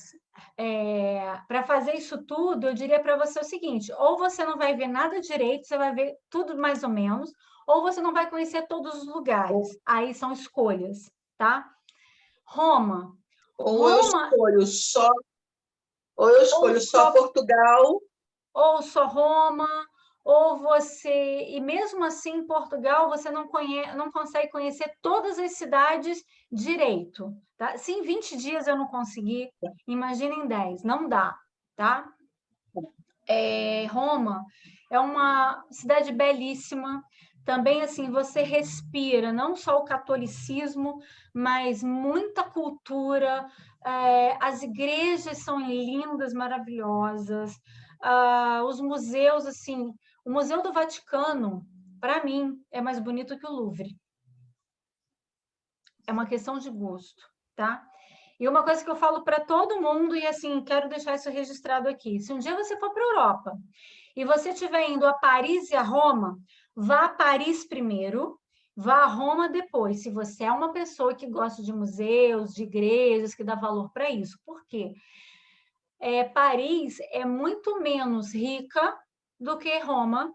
para fazer isso tudo, eu diria para você o seguinte: ou você não vai ver nada direito, você vai ver tudo mais ou menos, ou você não vai conhecer todos os lugares. Aí são escolhas, tá? Roma. Ou eu escolho só, Portugal. Ou só Roma, ou você... E mesmo assim, em Portugal, você não consegue conhecer todas as cidades direito, tá? Se em 20 dias eu não conseguir, imagina em 10, não dá, tá? Roma é uma cidade belíssima, também assim, você respira não só o catolicismo, mas muita cultura, as igrejas são lindas, maravilhosas, os museus, assim, o Museu do Vaticano, para mim, é mais bonito que o Louvre. É uma questão de gosto, tá? E uma coisa que eu falo para todo mundo, e assim, quero deixar isso registrado aqui: se um dia você for para a Europa e você estiver indo a Paris e a Roma, vá a Paris primeiro, vá a Roma depois, se você é uma pessoa que gosta de museus, de igrejas, que dá valor para isso. Por quê? Paris é muito menos rica do que Roma,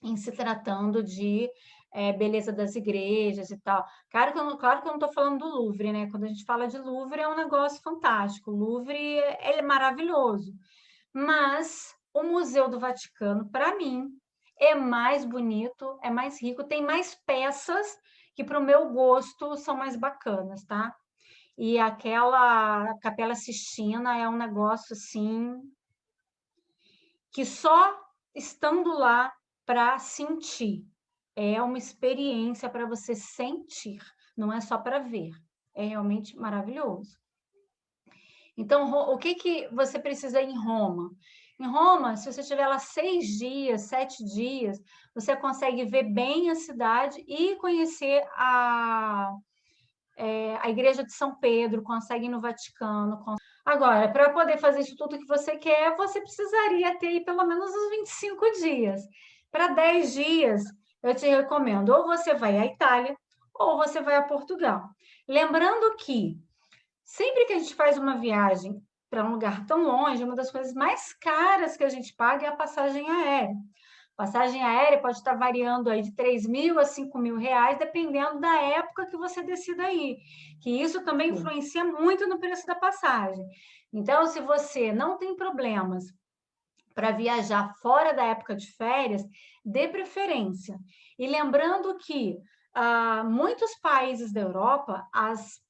em se tratando de beleza das igrejas e tal. Claro que eu não estou falando do Louvre, né? Quando a gente fala de Louvre, é um negócio fantástico. O Louvre é maravilhoso. Mas o Museu do Vaticano, para mim, é mais bonito, é mais rico, tem mais peças que, para o meu gosto, são mais bacanas, tá? E aquela Capela Sistina é um negócio, assim, que só estando lá para sentir. É uma experiência para você sentir, não é só para ver. É realmente maravilhoso. Então, o que você precisa em Roma? Em Roma, se você estiver lá 6 dias, 7 dias, você consegue ver bem a cidade e conhecer a Igreja de São Pedro, consegue ir no Vaticano. Agora, para poder fazer isso tudo que você quer, você precisaria ter pelo menos uns 25 dias. Para 10 dias, eu te recomendo, ou você vai à Itália, ou você vai a Portugal. Lembrando que, sempre que a gente faz uma viagem para um lugar tão longe, uma das coisas mais caras que a gente paga é a passagem aérea. Passagem aérea pode estar variando aí de 3 mil a 5 mil reais, dependendo da época que você decida ir, que isso também influencia muito no preço da passagem. Então, se você não tem problemas para viajar fora da época de férias, dê preferência. E lembrando que muitos países da Europa, as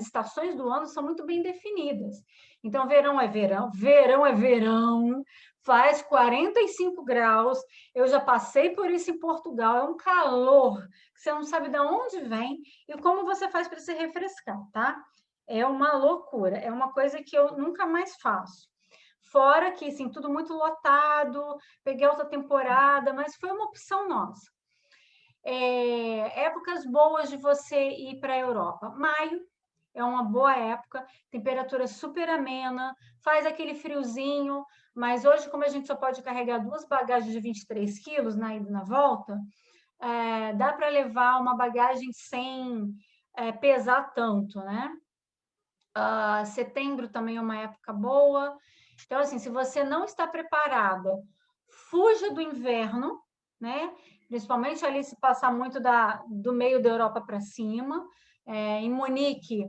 estações do ano são muito bem definidas. Então, verão é verão, verão é verão, faz 45 graus. Eu já passei por isso em Portugal, é um calor que você não sabe de onde vem e como você faz para se refrescar, tá? É uma loucura, é uma coisa que eu nunca mais faço. Fora que, assim, tudo muito lotado, peguei outra temporada, mas foi uma opção nossa. Épocas boas de você ir para a Europa. Maio é uma boa época, temperatura super amena, faz aquele friozinho, mas hoje, como a gente só pode carregar 2 bagagens de 23 quilos na ida e na volta, dá para levar uma bagagem sem pesar tanto, né? Setembro também é uma época boa. Então, assim, se você não está preparada, fuja do inverno, né? Principalmente ali se passar muito do meio da Europa para cima. Em Munique,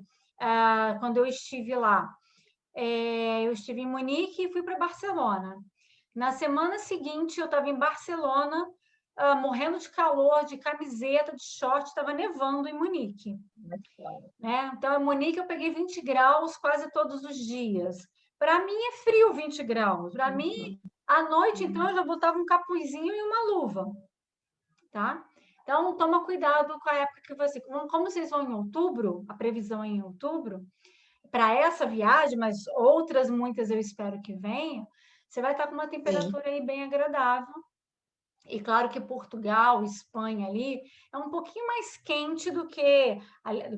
quando eu estive lá, eu estive em Munique e fui para Barcelona. Na semana seguinte, eu estava em Barcelona, morrendo de calor, de camiseta, de short, estava nevando em Munique. Né? Então, em Munique eu peguei 20 graus quase todos os dias. Para mim é frio 20 graus. Para mim, à noite, então, eu já botava um capuzinho e uma luva. Tá? Então, toma cuidado com a época que você... Como vocês vão em outubro, a previsão é em outubro, para essa viagem, mas outras muitas eu espero que venham, você vai estar com uma temperatura aí bem agradável. E claro que Portugal, Espanha ali, é um pouquinho mais quente do que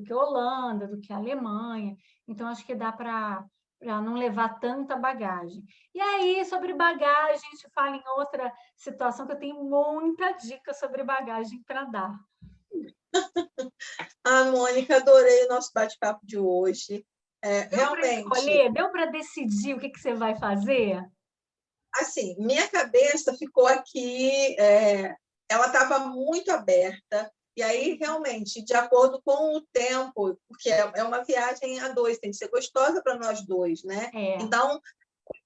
Holanda, do que a Alemanha. Então, acho que dá para não levar tanta bagagem. E aí, sobre bagagem, a gente fala em outra situação que eu tenho muita dica sobre bagagem para dar. Ah, Mônica, adorei o nosso bate-papo de hoje. Deu para Realmente, escolher? Deu para decidir o que você vai fazer? assim, minha cabeça ficou aqui, ela estava muito aberta, e aí, realmente, de acordo com o tempo, porque é uma viagem a dois, tem que ser gostosa para nós dois, né? É, Então,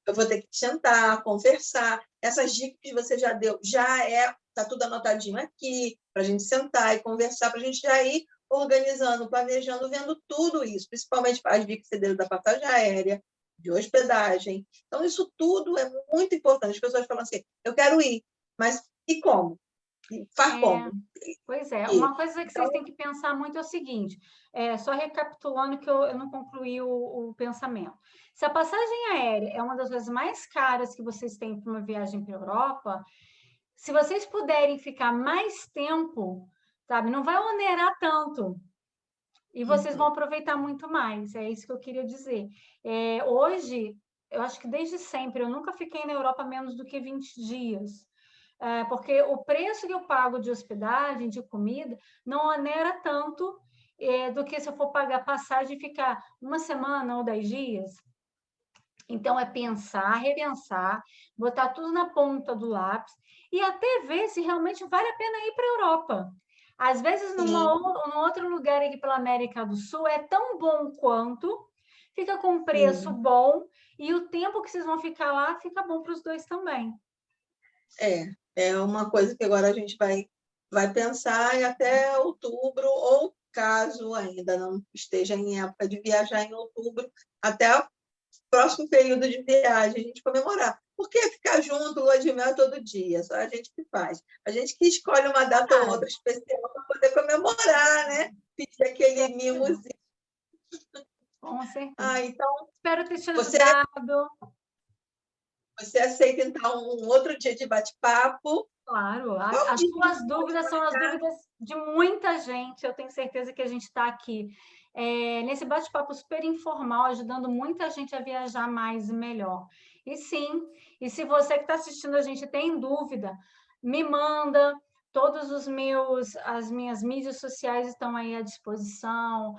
eu vou ter que sentar, conversar. Essas dicas que você já deu, está tudo anotadinho aqui, para a gente sentar e conversar, para a gente já ir organizando, planejando, vendo tudo isso, principalmente as dicas que você deu da passagem aérea, de hospedagem. Então, isso tudo é muito importante. As pessoas falam assim, eu quero ir, mas e como? E faz é. como? Pois é, E, uma coisa que vocês então, têm que pensar muito é o seguinte, só recapitulando que eu não concluí o pensamento. Se a passagem aérea é uma das coisas mais caras que vocês têm para uma viagem para a Europa, se vocês puderem ficar mais tempo, sabe, não vai onerar tanto. E vocês vão uhum, aproveitar muito mais, é isso que eu queria dizer. Hoje, eu acho que desde sempre, eu nunca fiquei na Europa menos do que 20 dias. Porque o preço que eu pago de hospedagem, de comida, não onera tanto do que se eu for pagar passagem e ficar uma semana ou 10 dias. Então, é pensar, repensar, botar tudo na ponta do lápis e até ver se realmente vale a pena ir para a Europa. Às vezes, sim, num outro lugar aqui pela América do Sul, é tão bom quanto, fica com um preço sim. bom e o tempo que vocês vão ficar lá fica bom para os dois também. É uma coisa que agora a gente vai pensar em até outubro, ou caso ainda não esteja em época de viajar em outubro, até o próximo período de viagem, a gente comemorar. Por que ficar junto, lua de mel todo dia? Só a gente que faz. A gente que escolhe uma data ou Ah, outra especial para poder comemorar, né? Pedir aquele mimozinho. com certeza. Ah, então, Espero ter te você, ajudado. você aceita, então, um outro dia de bate-papo? Claro, Qual as dia que a suas gente pode dúvidas são as marcar? dúvidas de muita gente. Eu tenho certeza que a gente está aqui nesse bate-papo super informal, ajudando muita gente a viajar mais e melhor. E sim, e se você que está assistindo a gente tem dúvida, me manda. As minhas mídias sociais estão aí à disposição,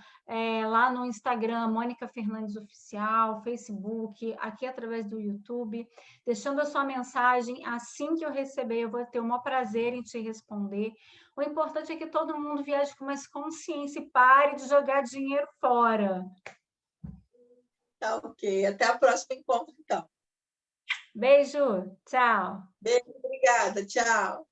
lá no Instagram, Mônica Fernandes Oficial, Facebook, aqui através do YouTube, deixando a sua mensagem. Assim que eu receber, eu vou ter o maior prazer em te responder. O importante é que todo mundo viaje com mais consciência e pare de jogar dinheiro fora. Tá, ok. Até o próximo encontro, então. Beijo, tchau. Beijo, obrigada. Tchau.